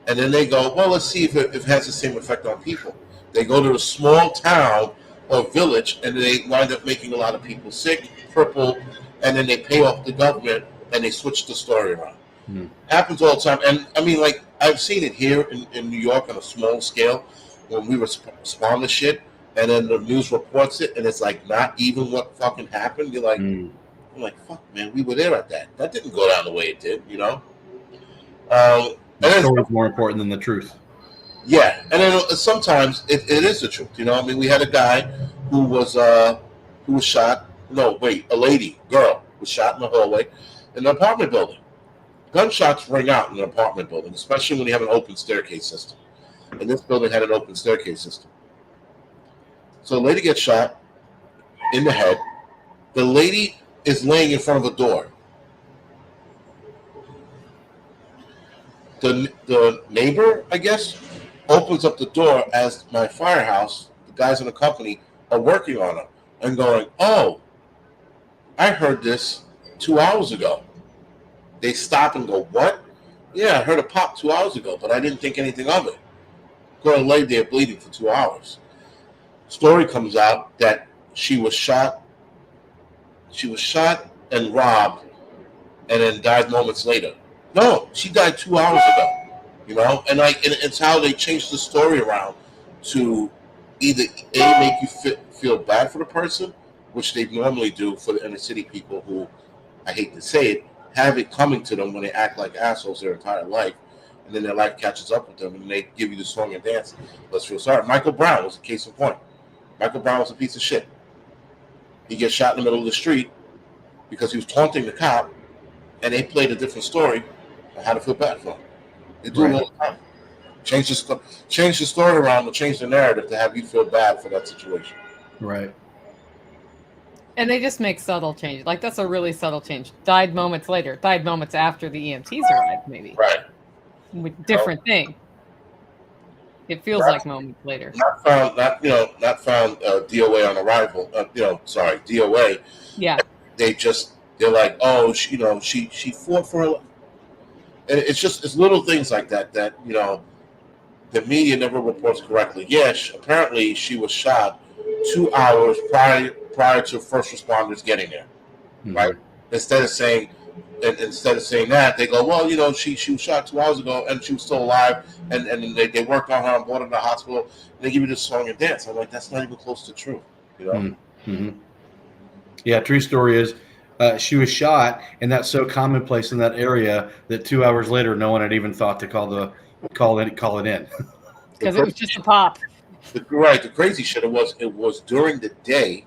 And then they go, well, let's see if it has the same effect on people. They go to a small town or village, and they wind up making a lot of people sick, crippled, and then they pay off the government and they switch the story around. Hmm. Happens all the time. And I mean, like, I've seen it here in New York on a small scale when we were spawn the shit, and then the news reports it, and it's like not even what fucking happened. You're like, I'm like, fuck, man, we were there at that. That didn't go down the way it did, The story's more important than the truth. Yeah, and then sometimes it is the truth. I mean, we had a guy who was shot. No, wait, a girl was shot in the hallway in an apartment building. Gunshots ring out in an apartment building, especially when you have an open staircase system. And this building had an open staircase system. So a lady gets shot in the head. The lady is laying in front of a door. The neighbor, I guess, opens up the door as my firehouse, the guys in the company, are working on her and going, oh, I heard this 2 hours ago. They stop and go, what? Yeah, I heard a pop 2 hours ago, but I didn't think anything of it. Girl laid there bleeding for 2 hours. Story comes out that she was shot and robbed and then died moments later. No, she died 2 hours ago. And it's how they changed the story around to either A, make you feel bad for the person, which they normally do for the inner city people who, I hate to say it, have it coming to them when they act like assholes their entire life, and then their life catches up with them, and they give you the song and dance. Let's feel sorry. Michael Brown was a case in point. Michael Brown was a piece of shit. He gets shot in the middle of the street because he was taunting the cop, and they played a different story on how to feel bad for him. They do it all the time. Change the story around or change the narrative to have you feel bad for that situation. Right. And they just make subtle changes. Like, that's a really subtle change. Died moments later. Died moments after the EMTs arrived, maybe. Right. Different thing. It feels like moments later. Not found DOA on arrival. DOA. Yeah. They're like, oh, she fought for her. And it's little things like that the media never reports correctly. Yes, apparently she was shot 2 hours prior to first responders getting there. Mm-hmm. Right? Instead of saying that, they go, well, she was shot 2 hours ago and she was still alive, and they worked on her and brought her to the hospital, and they give you this song and dance. I'm like, that's not even close to true. Mm-hmm. Yeah, true story is she was shot, and that's so commonplace in that area that 2 hours later no one had even thought to call it in. Because it was just a pop. Right. The crazy shit it was during the day,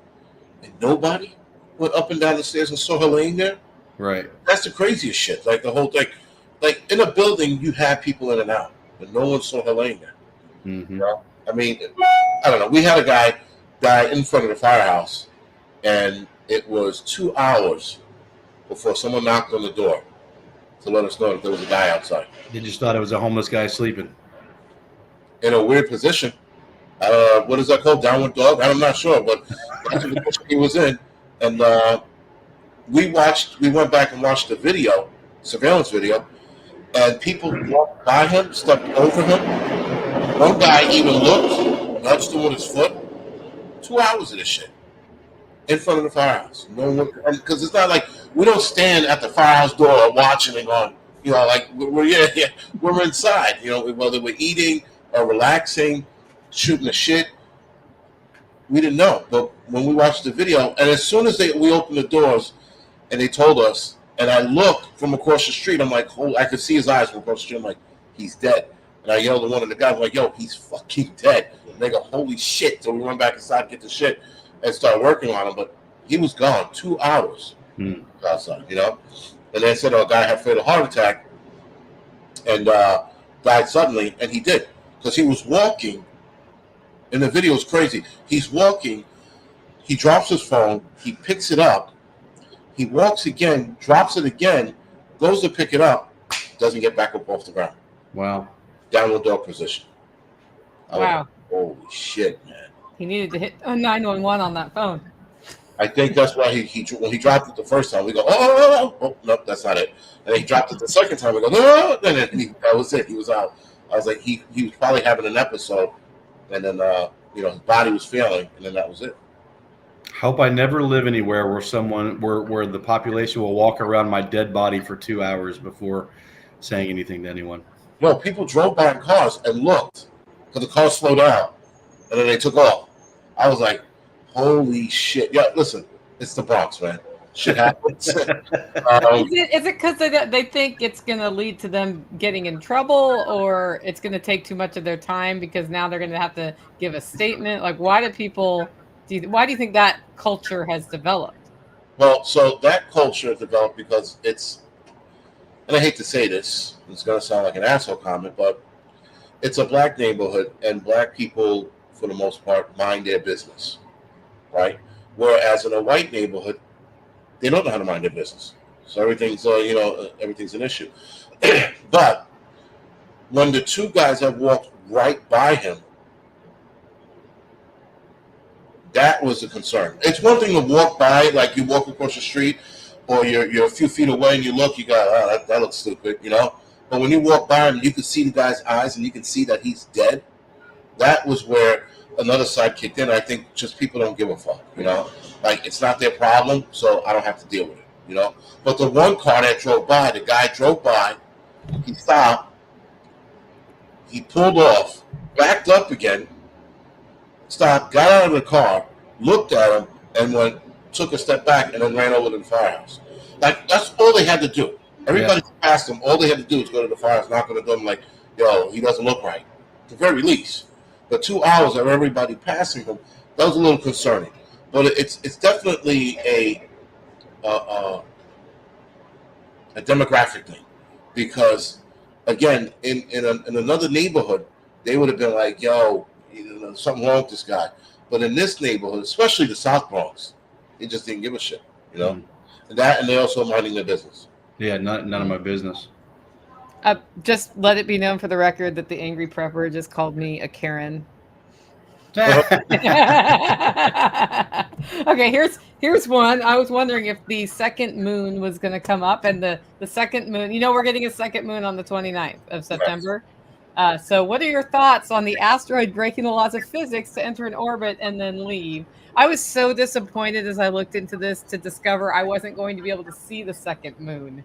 and nobody went up and down the stairs and saw her laying there. Right. That's the craziest shit. Like the whole thing. Like in a building, you have people in and out, but no one saw her laying there. Mm-hmm. I mean, I don't know. We had a guy die in front of the firehouse, and it was 2 hours before someone knocked on the door to let us know that there was a guy outside. They just thought it was a homeless guy sleeping in a weird position. What is that called? Downward dog? I'm not sure, but that's the position he was in. And we went back and watched the video, surveillance video, and people walked by him, stepped over him. One guy even looked, nudged him with his foot. 2 hours of this shit in front of the firehouse. No one, because it's not like we don't stand at the firehouse door watching and going, like we're inside. Whether we're eating or relaxing, shooting the shit. We didn't know, but when we watched the video, and as soon as we opened the doors, and they told us, and I looked from across the street, I'm like, I could see his eyes from across the street. I'm like, he's dead. And I yelled at one of the guys, I'm like, yo, he's fucking dead. And they go, holy shit. So we went back inside, get the shit, and start working on him. But he was gone 2 hours outside, And they said, a guy had fatal heart attack and died suddenly, and he did. Because he was walking, and the video is crazy. He's walking, he drops his phone, he picks it up, he walks again, drops it again, goes to pick it up, doesn't get back up off the ground. Wow. Downward dog position. Wow. Holy shit, man. He needed to hit 911 on that phone. I think that's why when he dropped it the first time, we go, oh, no, that's not it. And then he dropped it the second time, we go, no, and then that was it. He was out. I was like, he was probably having an episode, and then his body was failing, and then that was it. Hope I never live anywhere where the population will walk around my dead body for 2 hours before saying anything to anyone. No, people drove by in cars and looked because the car slowed down, and then they took off. I was like, holy shit! Yeah, listen, it's the Bronx, man. Shit happens. Is it because they think it's going to lead to them getting in trouble, or it's going to take too much of their time because now they're going to have to give a statement? Like, why do you think that culture has developed? Well, so that culture developed because and I hate to say this, it's going to sound like an asshole comment, but it's a black neighborhood, and black people, for the most part, mind their business, right? Whereas in a white neighborhood, they don't know how to mind their business. So everything's an issue. But when the two guys have walked right by him, that was a concern. It's one thing to walk by, like you walk across the street, or you're a few feet away and you look, you go, that looks stupid, But when you walk by him, you can see the guy's eyes and you can see that he's dead. That was where another side kicked in. I think just people don't give a fuck, Like, it's not their problem, so I don't have to deal with it, But the one car that drove by, the guy drove by, he stopped, he pulled off, backed up again, stopped, got out of the car, looked at him, and went, took a step back, and then ran over to the firehouse. Like, that's all they had to do. Everybody passed them. All they had to do was go to the firehouse, knock on the door, and like, yo, he doesn't look right. At the very least. The 2 hours of everybody passing him, that was a little concerning. But it's definitely a demographic thing, because again, in another neighborhood, they would have been like, yo, something wrong with this guy. But in this neighborhood, especially the South Bronx, they just didn't give a shit, and they also minding their business. Yeah, none of my business. Just let it be known for the record that the angry prepper just called me a Karen. Okay, here's one. I was wondering if the second moon was going to come up, and the second moon, we're getting a second moon on the 29th of September. So what are your thoughts on the asteroid breaking the laws of physics to enter an orbit and then leave? I was so disappointed as I looked into this to discover I wasn't going to be able to see the second moon.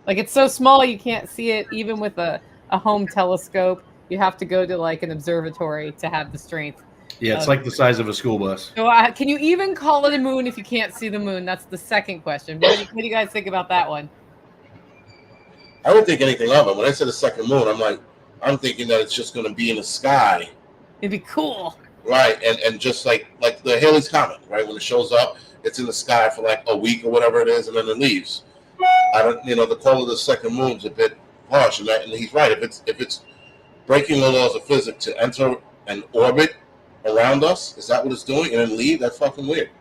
Like, it's so small you can't see it even with a home telescope. You have to go to like an observatory to have the strength. Yeah, it's like the size of a school bus. So can you even call it a moon if you can't see the moon? That's the second question. What do you guys think about that one? I don't think anything of it. When I said the second moon, I'm thinking that it's just going to be in the sky. It'd be cool. Right, and just like the Halley's Comet, right? When it shows up, it's in the sky for like a week or whatever it is, and then it leaves. I don't, the call of the second moon's a bit harsh, and he's right. If it's breaking the laws of physics to enter an orbit around us, is that what it's doing, and then leave? That's fucking weird.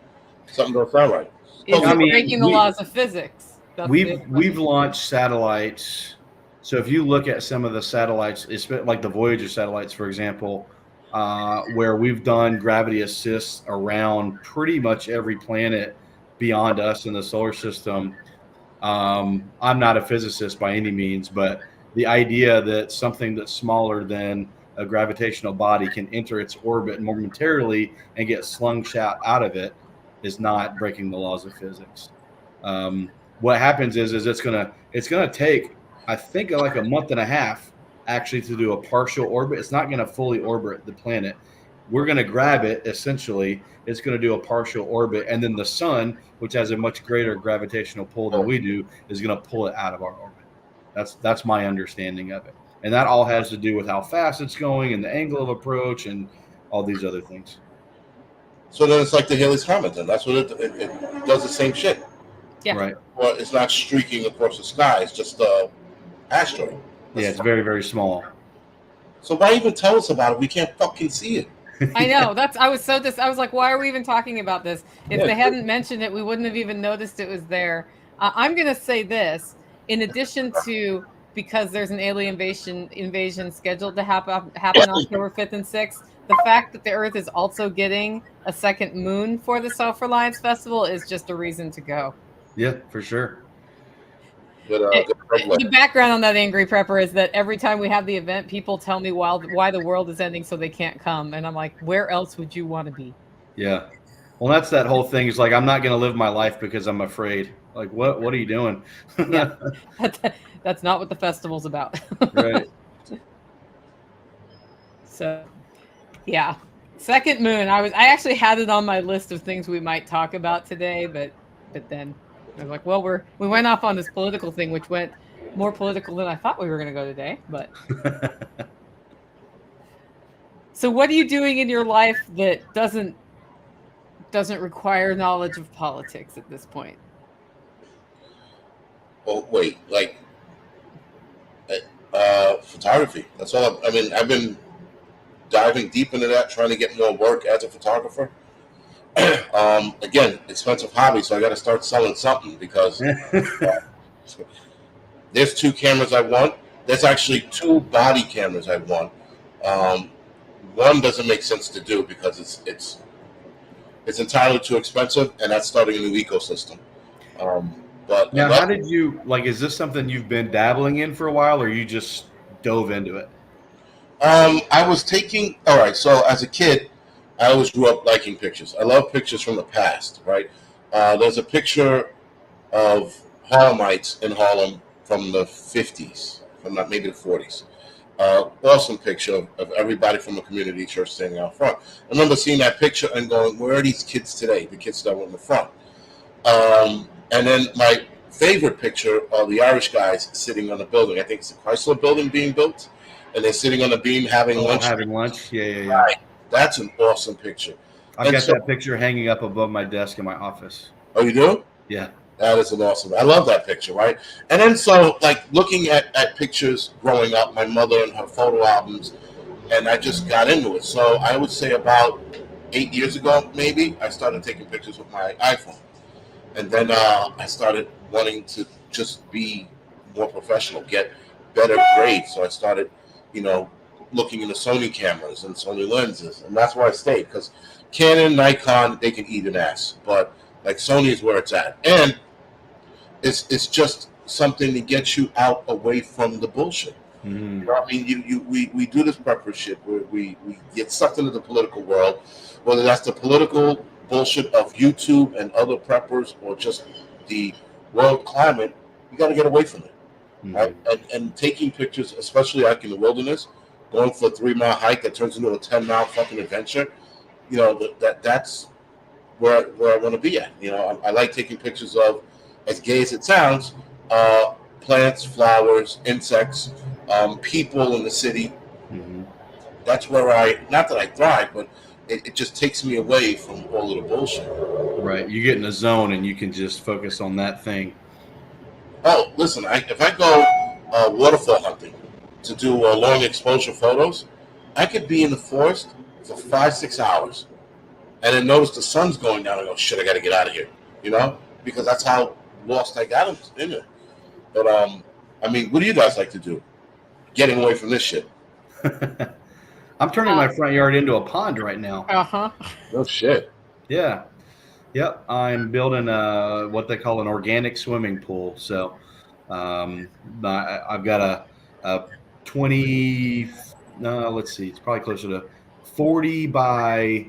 Something don't sound right. It's breaking the laws of physics. We've launched satellites. So if you look at some of the satellites, like the Voyager satellites, for example, where we've done gravity assists around pretty much every planet beyond us in the solar system. I'm not a physicist by any means, but the idea that something that's smaller than a gravitational body can enter its orbit momentarily and get slungshot out of it is not breaking the laws of physics. What happens is it's gonna take, I think, like a month and a half actually to do a partial orbit. It's not gonna fully orbit the planet. We're gonna grab it, essentially. It's gonna do a partial orbit, and then the sun, which has a much greater gravitational pull than we do, is gonna pull it out of our orbit. That's my understanding of it. And that all has to do with how fast it's going and the angle of approach and all these other things. So then it's like the Halley's Comet. Then that's what it does, the same shit. Yeah. Right. Well, it's not streaking across the sky. It's just asteroid. Yeah, it's very, very small. So why even tell us about it? We can't fucking see it. I know. I was like, why are we even talking about this? If they hadn't mentioned it, we wouldn't have even noticed it was there. I'm going to say this. In addition to, because there's an alien invasion scheduled to happen October 5th and 6th, the fact that the Earth is also getting a second moon for the SelfReliance Festival is just a reason to go. Yeah, for sure. The background on that angry prepper is that every time we have the event, people tell me why the world is ending so they can't come. And I'm like, where else would you want to be? Yeah. Well, that's that whole thing. It's like, I'm not going to live my life because I'm afraid. Like, what are you doing? Yeah. That's not what the festival's about. Right. So, yeah. Second moon. I actually had it on my list of things we might talk about today, but then I was like, well, we went off on this political thing, which went more political than I thought we were going to go today. But so, what are you doing in your life that doesn't require knowledge of politics at this point? Oh wait, like photography. That's all. I've been diving deep into that, trying to get more work as a photographer. Again, expensive hobby, so I got to start selling something because there's 2 cameras I want. There's actually 2 body cameras I want. One doesn't make sense to do because it's entirely too expensive, and that's starting a new ecosystem. But now, how did you is this something you've been dabbling in for a while, or you just dove into it? I was taking. All right, so as a kid, I always grew up liking pictures. I love pictures from the past, right? There's a picture of Harlemites in Harlem from the 50s, from maybe the 40s. Awesome picture of everybody from the community church standing out front. I remember seeing that picture and going, where are these kids today? The kids that were in the front. And then my favorite picture are the Irish guys sitting on the building. I think it's the Chrysler building being built, and they're sitting on the beam having lunch. Having lunch. Yeah. Right. That's an awesome picture. I've got that picture hanging up above my desk in my office. Oh, you do? Yeah. That is an awesome. I love that picture, right? And then so like looking at pictures growing up, my mother and her photo albums, and I just got into it. So I would say about 8 years ago, maybe, I started taking pictures with my iPhone. And then I started wanting to just be more professional, get better grades. So I started, looking into Sony cameras and Sony lenses. And that's where I stayed, because Canon, Nikon, they can eat an ass. But like Sony is where it's at. And it's just something to get you out away from the bullshit. Mm-hmm. You know what I mean? We do this prepper shit where we get sucked into the political world, whether that's the political bullshit of YouTube and other preppers or just the world climate. You got to get away from it, right? And taking pictures, especially like in the wilderness, going for a 3-mile hike that turns into a 10-mile fucking adventure. That's where I want to be at. I like taking pictures of, as gay as it sounds, plants, flowers, insects, people in the city. Mm-hmm. That's where not that I thrive, but it just takes me away from all of the bullshit. Right. You get in a zone and you can just focus on that thing. Oh, listen, if I go waterfall hunting to do long exposure photos, I could be in the forest for 5-6 hours and then notice the sun's going down and go, shit, I got to get out of here, because that's how lost I got in it. But, what do you guys like to do? Getting away from this shit. I'm turning my front yard into a pond right now. Uh-huh. No shit. Yeah. Yep. I'm building what they call an organic swimming pool. So I've got a 20, let's see, it's probably closer to 40 by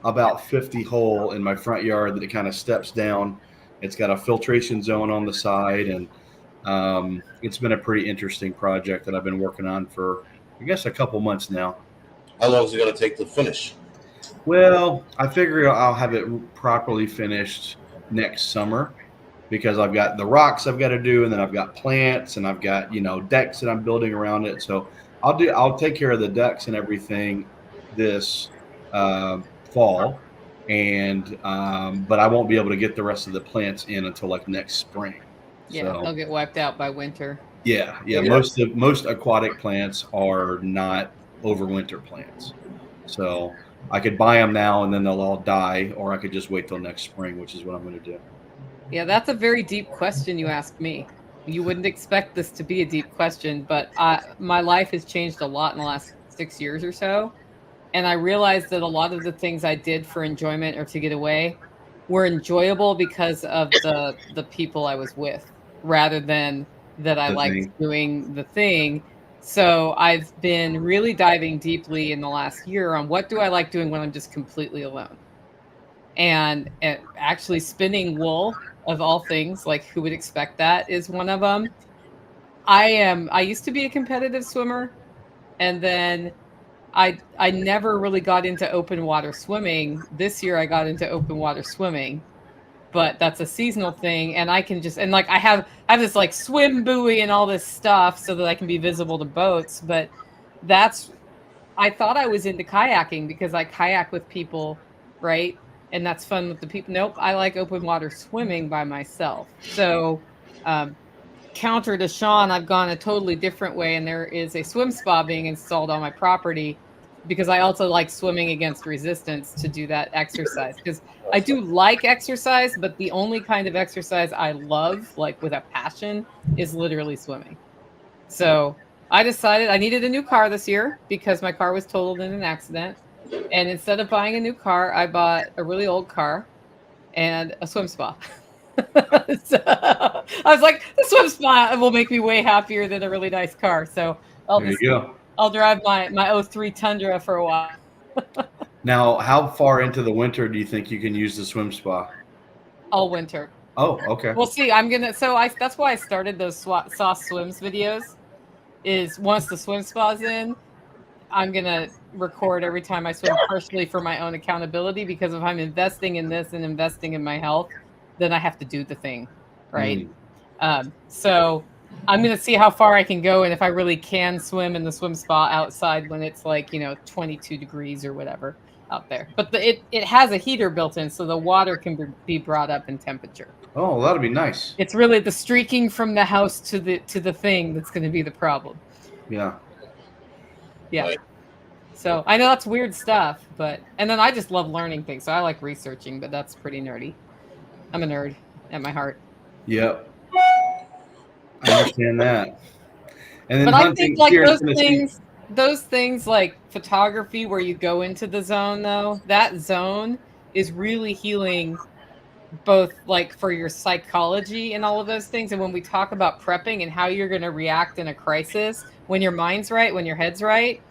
about 50 hole in my front yard that it kind of steps down. It's got a filtration zone on the side, and it's been a pretty interesting project that I've been working on for, I guess, a couple months now. How long is it going to take to finish? Well, I figure I'll have it properly finished next summer, because I've got the rocks I've got to do, and then I've got plants, and I've got, decks that I'm building around it. So I'll take care of the decks and everything this fall, and but I won't be able to get the rest of the plants in until like next spring. Yeah, so they'll get wiped out by winter. Yeah. Most aquatic plants are not overwinter plants, so I could buy them now and then they'll all die, or I could just wait till next spring, which is what I'm going to do. Yeah, that's a very deep question you asked me. You wouldn't expect this to be a deep question, but my life has changed a lot in the last 6 years or so. And I realized that a lot of the things I did for enjoyment or to get away were enjoyable because of the people I was with, rather than that I liked doing the thing. So I've been really diving deeply in the last year on what do I like doing when I'm just completely alone. And actually spinning wool, of all things, like who would expect that, is one of them. I used to be a competitive swimmer, and then I never really got into open water swimming. This year I got into open water swimming, but that's a seasonal thing. And I can just, and like I have this like swim buoy and all this stuff so that I can be visible to boats. But I thought I was into kayaking because I kayak with people, right? And that's fun with the people. Nope, I like open water swimming by myself. So counter to Shawn, I've gone a totally different way, and there is a swim spa being installed on my property because I also like swimming against resistance to do that exercise. Because I do like exercise, but the only kind of exercise I love, like with a passion, is literally swimming. So I decided I needed a new car this year because my car was totaled in an accident. And instead of buying a new car, I bought a really old car and a swim spa. So I was like, the swim spa will make me way happier than a really nice car. So I'll drive my 03 Tundra for a while. Now, how far into the winter do you think you can use the swim spa? All winter. Oh, okay. We'll see. That's why I started those sauce swims videos, is once the swim spa's in, I'm going to record every time I swim, partially for my own accountability, because if I'm investing in this and investing in my health, then I have to do the thing, right? So I'm going to see how far I can go, and if I really can swim in the swim spa outside when it's like 22 degrees or whatever out there. But it has a heater built in, so the water can be brought up in temperature. Oh, that'd be nice. It's really the streaking from the house to the thing that's going to be the problem. Yeah. Yeah. Right. So I know that's weird stuff, and then I just love learning things. So I like researching, but that's pretty nerdy. I'm a nerd at my heart. Yep. I understand that. And then But I think like those things like photography where you go into the zone, though, that zone is really healing, both like for your psychology and all of those things. And when we talk about prepping and how you're going to react in a crisis, when your mind's right, when your head's right,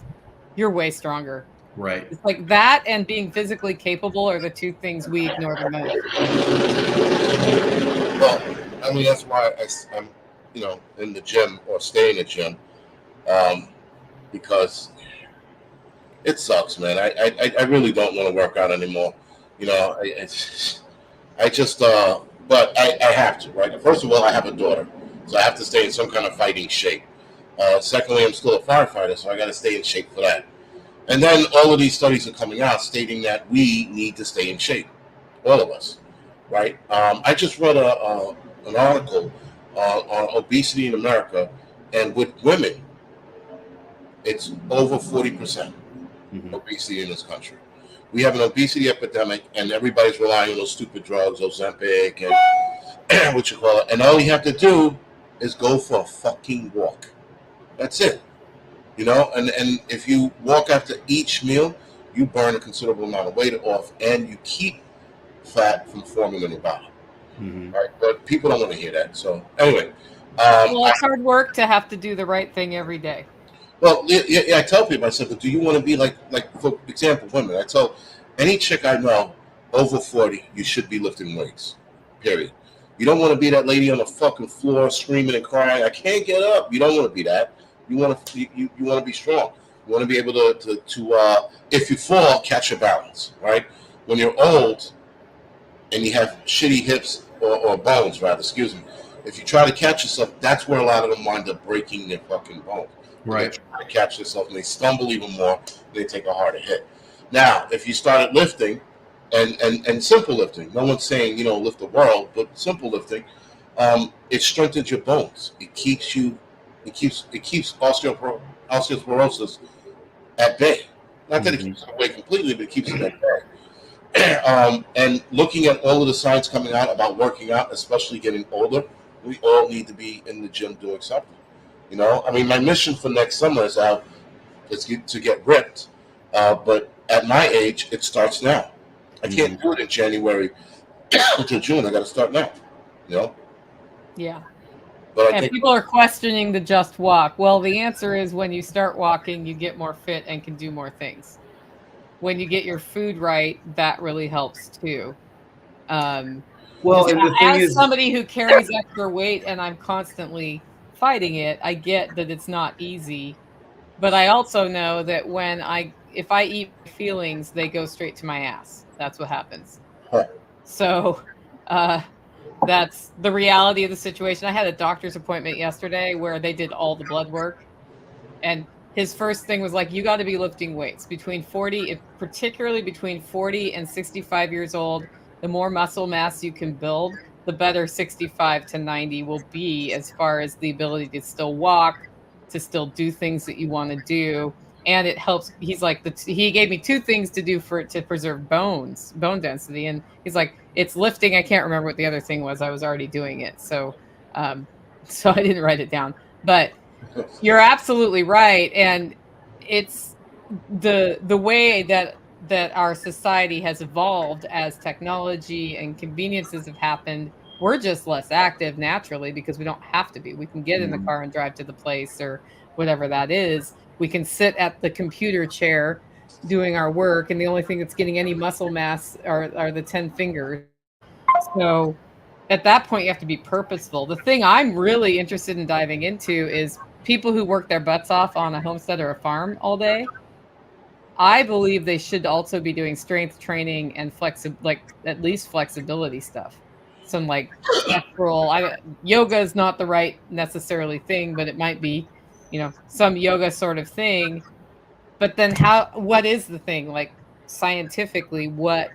you're way stronger. Right. It's like that and being physically capable are the two things we ignore the most. Well, I mean, that's why I'm, in the gym or stay in the gym, because it sucks, man. I really don't want to work out anymore. I just, but I have to, right? First of all, I have a daughter, so I have to stay in some kind of fighting shape. Secondly, I'm still a firefighter, so I got to stay in shape for that. And then all of these studies are coming out stating that we need to stay in shape, all of us, right? I just read an article on obesity in America, and with women, it's over 40% obesity in this country. We have an obesity epidemic, and everybody's relying on those stupid drugs, Ozempic, and what you call it. And all you have to do is go for a fucking walk. That's it. And if you walk after each meal, you burn a considerable amount of weight off, and you keep fat from forming in your body. Right? But people don't want to hear that. So anyway, well, it's hard work to have to do the right thing every day. Well, yeah, I tell people, I said, do you want to be like for example, women? I tell any chick I know over 40, you should be lifting weights. Period. You don't want to be that lady on the fucking floor screaming and crying, I can't get up. You don't want to be that. You want to you want to be strong. You want to be able to if you fall, catch your balance, right? When you're old and you have shitty hips or bones, rather, excuse me. If you try to catch yourself, that's where a lot of them wind up breaking their fucking bones. Right. They try to catch themselves and they stumble even more. They take a harder hit. Now, if you started lifting and simple lifting, no one's saying lift the world, but simple lifting, it strengthens your bones. It keeps osteoporosis at bay. Not that it keeps it away completely, but it keeps it at bay. And looking at all of the science coming out about working out, especially getting older, we all need to be in the gym doing something. I mean, my mission for next summer is to get ripped. But at my age, it starts now. I can't do it in January until June. I got to start now. Yeah. But and people are questioning the just walk. Well, the answer is when you start walking, you get more fit and can do more things. When you get your food right, that really helps too. Well, and the thing is, somebody who carries extra weight and I'm constantly fighting it, I get that it's not easy, but I also know that if I eat feelings, they go straight to my ass. That's what happens. Huh. So that's the reality of the situation. I had a doctor's appointment yesterday where they did all the blood work, and his first thing was like, you got to be lifting weights particularly between 40 and 65 years old. The more muscle mass you can build, the better 65 to 90 will be as far as the ability to still walk, to still do things that you want to do. And it helps. He's like, he gave me two things to do to preserve bone density. And he's like, it's lifting. I can't remember what the other thing was. I was already doing it. So I didn't write it down, but you're absolutely right. And it's the way that our society has evolved as technology and conveniences have happened. We're just less active naturally because we don't have to be. We can get in the car and drive to the place or whatever that is. We can sit at the computer chair doing our work, and the only thing that's getting any muscle mass are the 10 fingers. So at that point, you have to be purposeful. The thing I'm really interested in diving into is people who work their butts off on a homestead or a farm all day. I believe they should also be doing strength training and at least flexibility stuff. some like natural. Yoga is not the right necessarily thing, but it might be, some yoga sort of thing. But then what is the thing? Like scientifically, what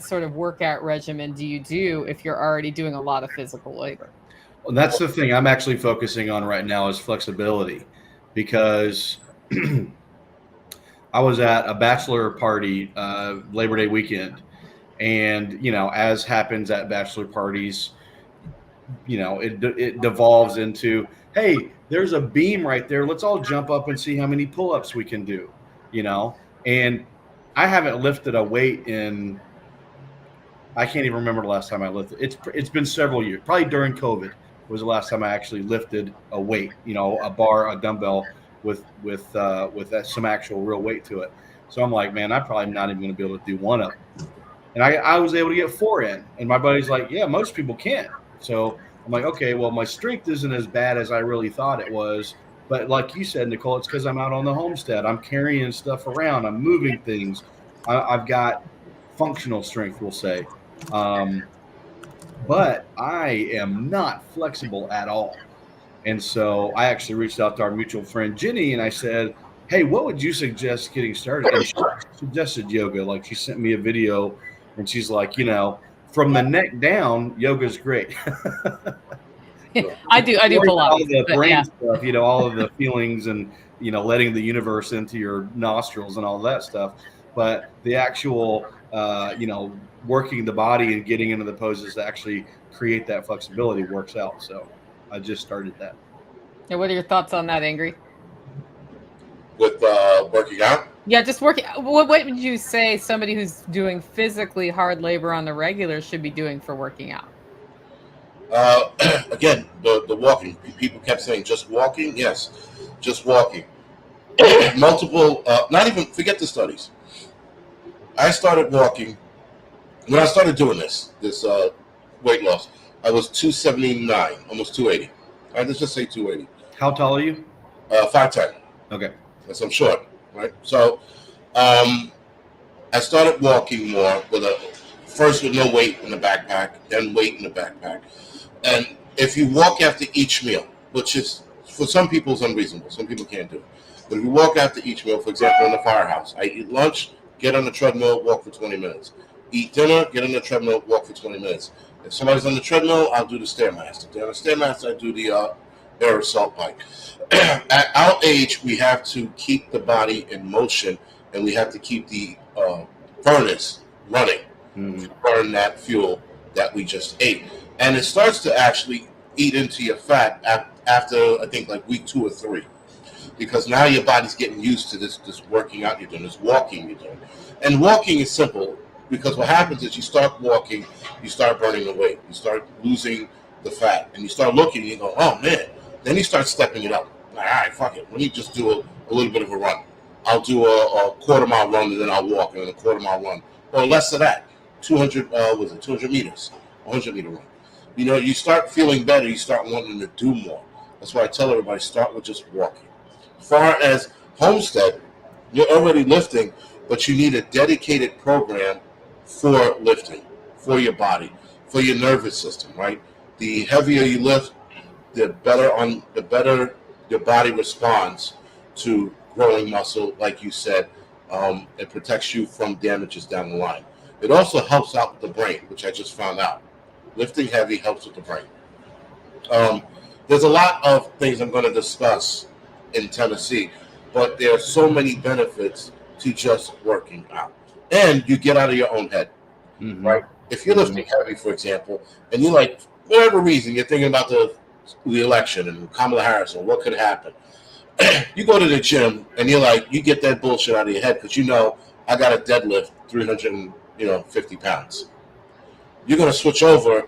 sort of workout regimen do you do if you're already doing a lot of physical labor? Well, that's the thing I'm actually focusing on right now is flexibility, because I was at a bachelor party Labor Day weekend, and as happens at bachelor parties, it devolves into, hey, there's a beam right there, let's all jump up and see how many pull-ups we can do. And I haven't lifted a weight in, I can't even remember the last time I lifted. It's been several years. Probably during COVID was the last time I actually lifted a weight, a bar, a dumbbell with some actual real weight to it. So I'm like, man, I'm probably not even going to be able to do one of them. And I was able to get 4 in, and my buddy's like, yeah, most people can't. So I'm like, okay, well, my strength isn't as bad as I really thought it was. But like you said, Nicole, it's because I'm out on the homestead. I'm carrying stuff around. I'm moving things. I've got functional strength, we'll say. But I am not flexible at all. And so I actually reached out to our mutual friend, Jenny, and I said, hey, what would you suggest getting started? And she suggested yoga. Like, she sent me a video, and she's like, from the neck down, yoga's great. I do pull up. All the brain stuff, all of the feelings and, letting the universe into your nostrils and all that stuff. But the actual, working the body and getting into the poses to actually create that flexibility works out. So I just started that. And what are your thoughts on that, Angry? With working out? Yeah, just working. What would you say somebody who's doing physically hard labor on the regular should be doing for working out? Again, the walking. People kept saying, just walking? Yes, just walking. Multiple, not even, forget the studies. I started walking, when I started doing this weight loss, I was 279, almost 280. All right, let's just say 280. How tall are you? 5'10". Okay. Because I'm short, right? So I started walking more first with no weight in the backpack, then weight in the backpack. And if you walk after each meal, which is, for some people, is unreasonable. Some people can't do it. But if you walk after each meal, for example, in the firehouse, I eat lunch, get on the treadmill, walk for 20 minutes. Eat dinner, get on the treadmill, walk for 20 minutes. If somebody's on the treadmill, I'll do the Stairmaster. If they're on the Stairmaster, I do the air assault bike. At our age, we have to keep the body in motion, and we have to keep the furnace running to burn that fuel that we just ate. And it starts to actually eat into your fat after, I think, like week 2 or 3. Because now your body's getting used to this working out you're doing, this walking you're doing. And walking is simple, because what happens is you start walking, you start burning the weight, you start losing the fat, and you start looking and you go, oh man. Then you start stepping it up. Like, all right, fuck it. Let me just do a little bit of a run. I'll do a quarter-mile run, and then I'll walk, and then a quarter-mile run. Or less of that. 200 meters, 100-meter run. You start feeling better. You start wanting to do more. That's why I tell everybody, start with just walking. As far as homestead, you're already lifting, but you need a dedicated program for lifting, for your body, for your nervous system, right? The heavier you lift, the better your body responds to growing muscle, like you said. It protects you from damages down the line. It also helps out with the brain, which I just found out. Lifting heavy helps with the brain. There's a lot of things I'm going to discuss in Tennessee, but there are so many benefits to just working out. And you get out of your own head, right? If you're lifting heavy, for example, and you like, for whatever reason, you're thinking about the election and Kamala Harris and what could happen. You go to the gym and you're like, you get that bullshit out of your head because I got a deadlift 350 pounds. You're going to switch over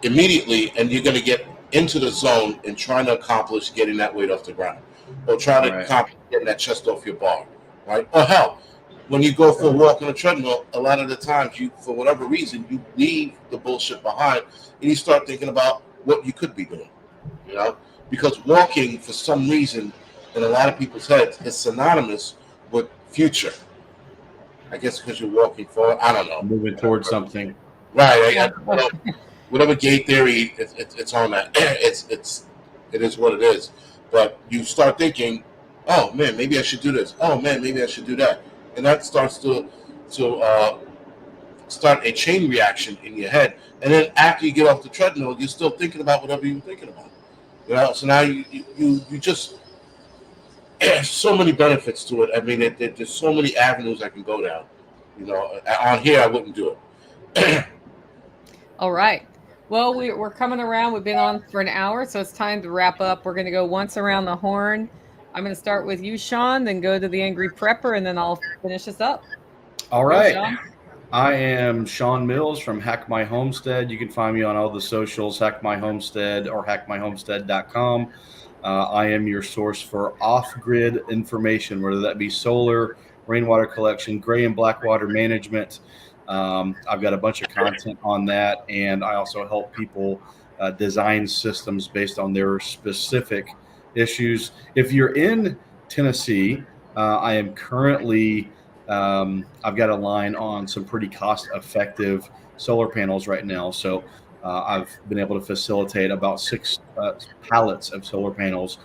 immediately and you're going to get into the zone and trying to accomplish getting that weight off the ground, or try to accomplish getting that chest off your bar, right? Or hell, when you go for a walk on a treadmill, a lot of the times you, for whatever reason, you leave the bullshit behind and you start thinking about what you could be doing. Because walking, for some reason, in a lot of people's heads, is synonymous with future. I guess because you're walking forward. I don't know. Moving towards something. Right. whatever gay theory, it's on that. It is what it is. But you start thinking, oh man, maybe I should do this. Oh man, maybe I should do that, and that starts to start a chain reaction in your head. And then after you get off the treadmill, you're still thinking about whatever you were thinking about. So now you just there's so many benefits to it. I mean, there's so many avenues I can go down. On here I wouldn't do it. All right. Well, we're coming around. We've been on for an hour, so it's time to wrap up. We're going to go once around the horn. I'm going to start with you, Shawn, then go to the Angry Prepper, and then I'll finish us up. All right. Shawn? I am Shawn Mills from Hack My Homestead. You can find me on all the socials, Hack My Homestead or hackmyhomestead.com. I am your source for off-grid information, whether that be solar, rainwater collection, gray and black water management. I've got a bunch of content on that, and I also help people design systems based on their specific issues. If you're in Tennessee, I am currently I've got a line on some pretty cost-effective solar panels right now. So I've been able to facilitate about 6 pallets of solar panels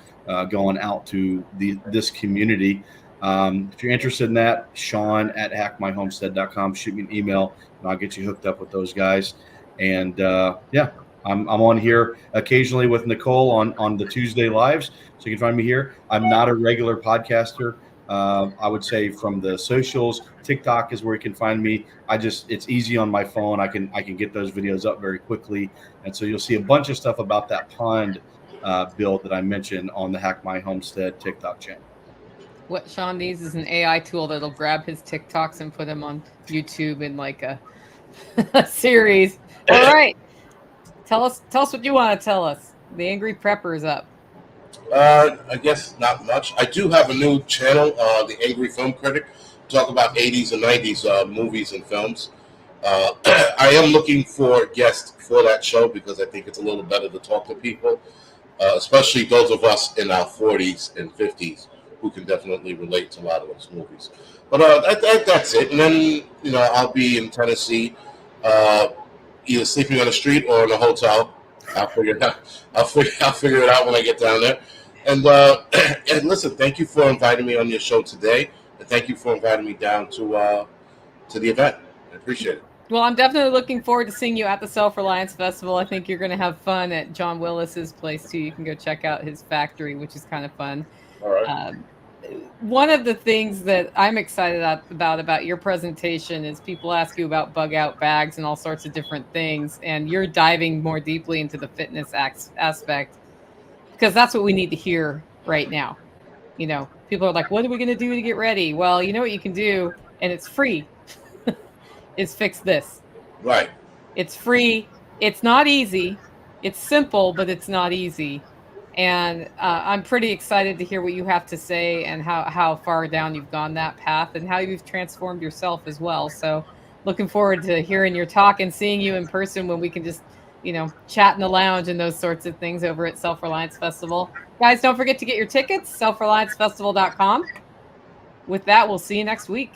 going out to this community. If you're interested in that, Shawn at hackmyhomestead.com. Shoot me an email, and I'll get you hooked up with those guys. And I'm on here occasionally with Nicole on the Tuesday lives, so you can find me here. I'm not a regular podcaster. I would say from the socials, TikTok is where you can find me. It's easy on my phone. I can get those videos up very quickly. And so you'll see a bunch of stuff about that pond build that I mentioned on the Hack My Homestead TikTok channel. What Shawn needs is an AI tool that'll grab his TikToks and put them on YouTube in like a series. All right. Tell us what you want to tell us. The Angry Prepper is up. I guess not much. I do have a new channel, the Angry Film Critic, talk about 80s and 90s movies and films. I am looking for guests for that show because I think it's a little better to talk to people, especially those of us in our 40s and 50s who can definitely relate to a lot of those movies. But that's it. And then, I'll be in Tennessee, either sleeping on the street or in a hotel. I'll figure it out. I'll figure it out when I get down there. And listen, thank you for inviting me on your show today, and thank you for inviting me down to the event. I appreciate it. Well, I'm definitely looking forward to seeing you at the SelfReliance Festival. I think you're going to have fun at John Willis's place too. You can go check out his factory, which is kind of fun. All right. One of the things that I'm excited about your presentation is people ask you about bug out bags and all sorts of different things, and you're diving more deeply into the fitness aspect, because that's what we need to hear right now. People are like, what are we going to do to get ready? Well, you know what you can do, and it's free, is fix this. Right. It's free. It's not easy. It's simple, but it's not easy. And I'm pretty excited to hear what you have to say and how far down you've gone that path and how you've transformed yourself as well. So looking forward to hearing your talk and seeing you in person when we can just, chat in the lounge and those sorts of things over at SelfReliance Festival. Guys, don't forget to get your tickets, selfreliancefestival.com. With that, we'll see you next week.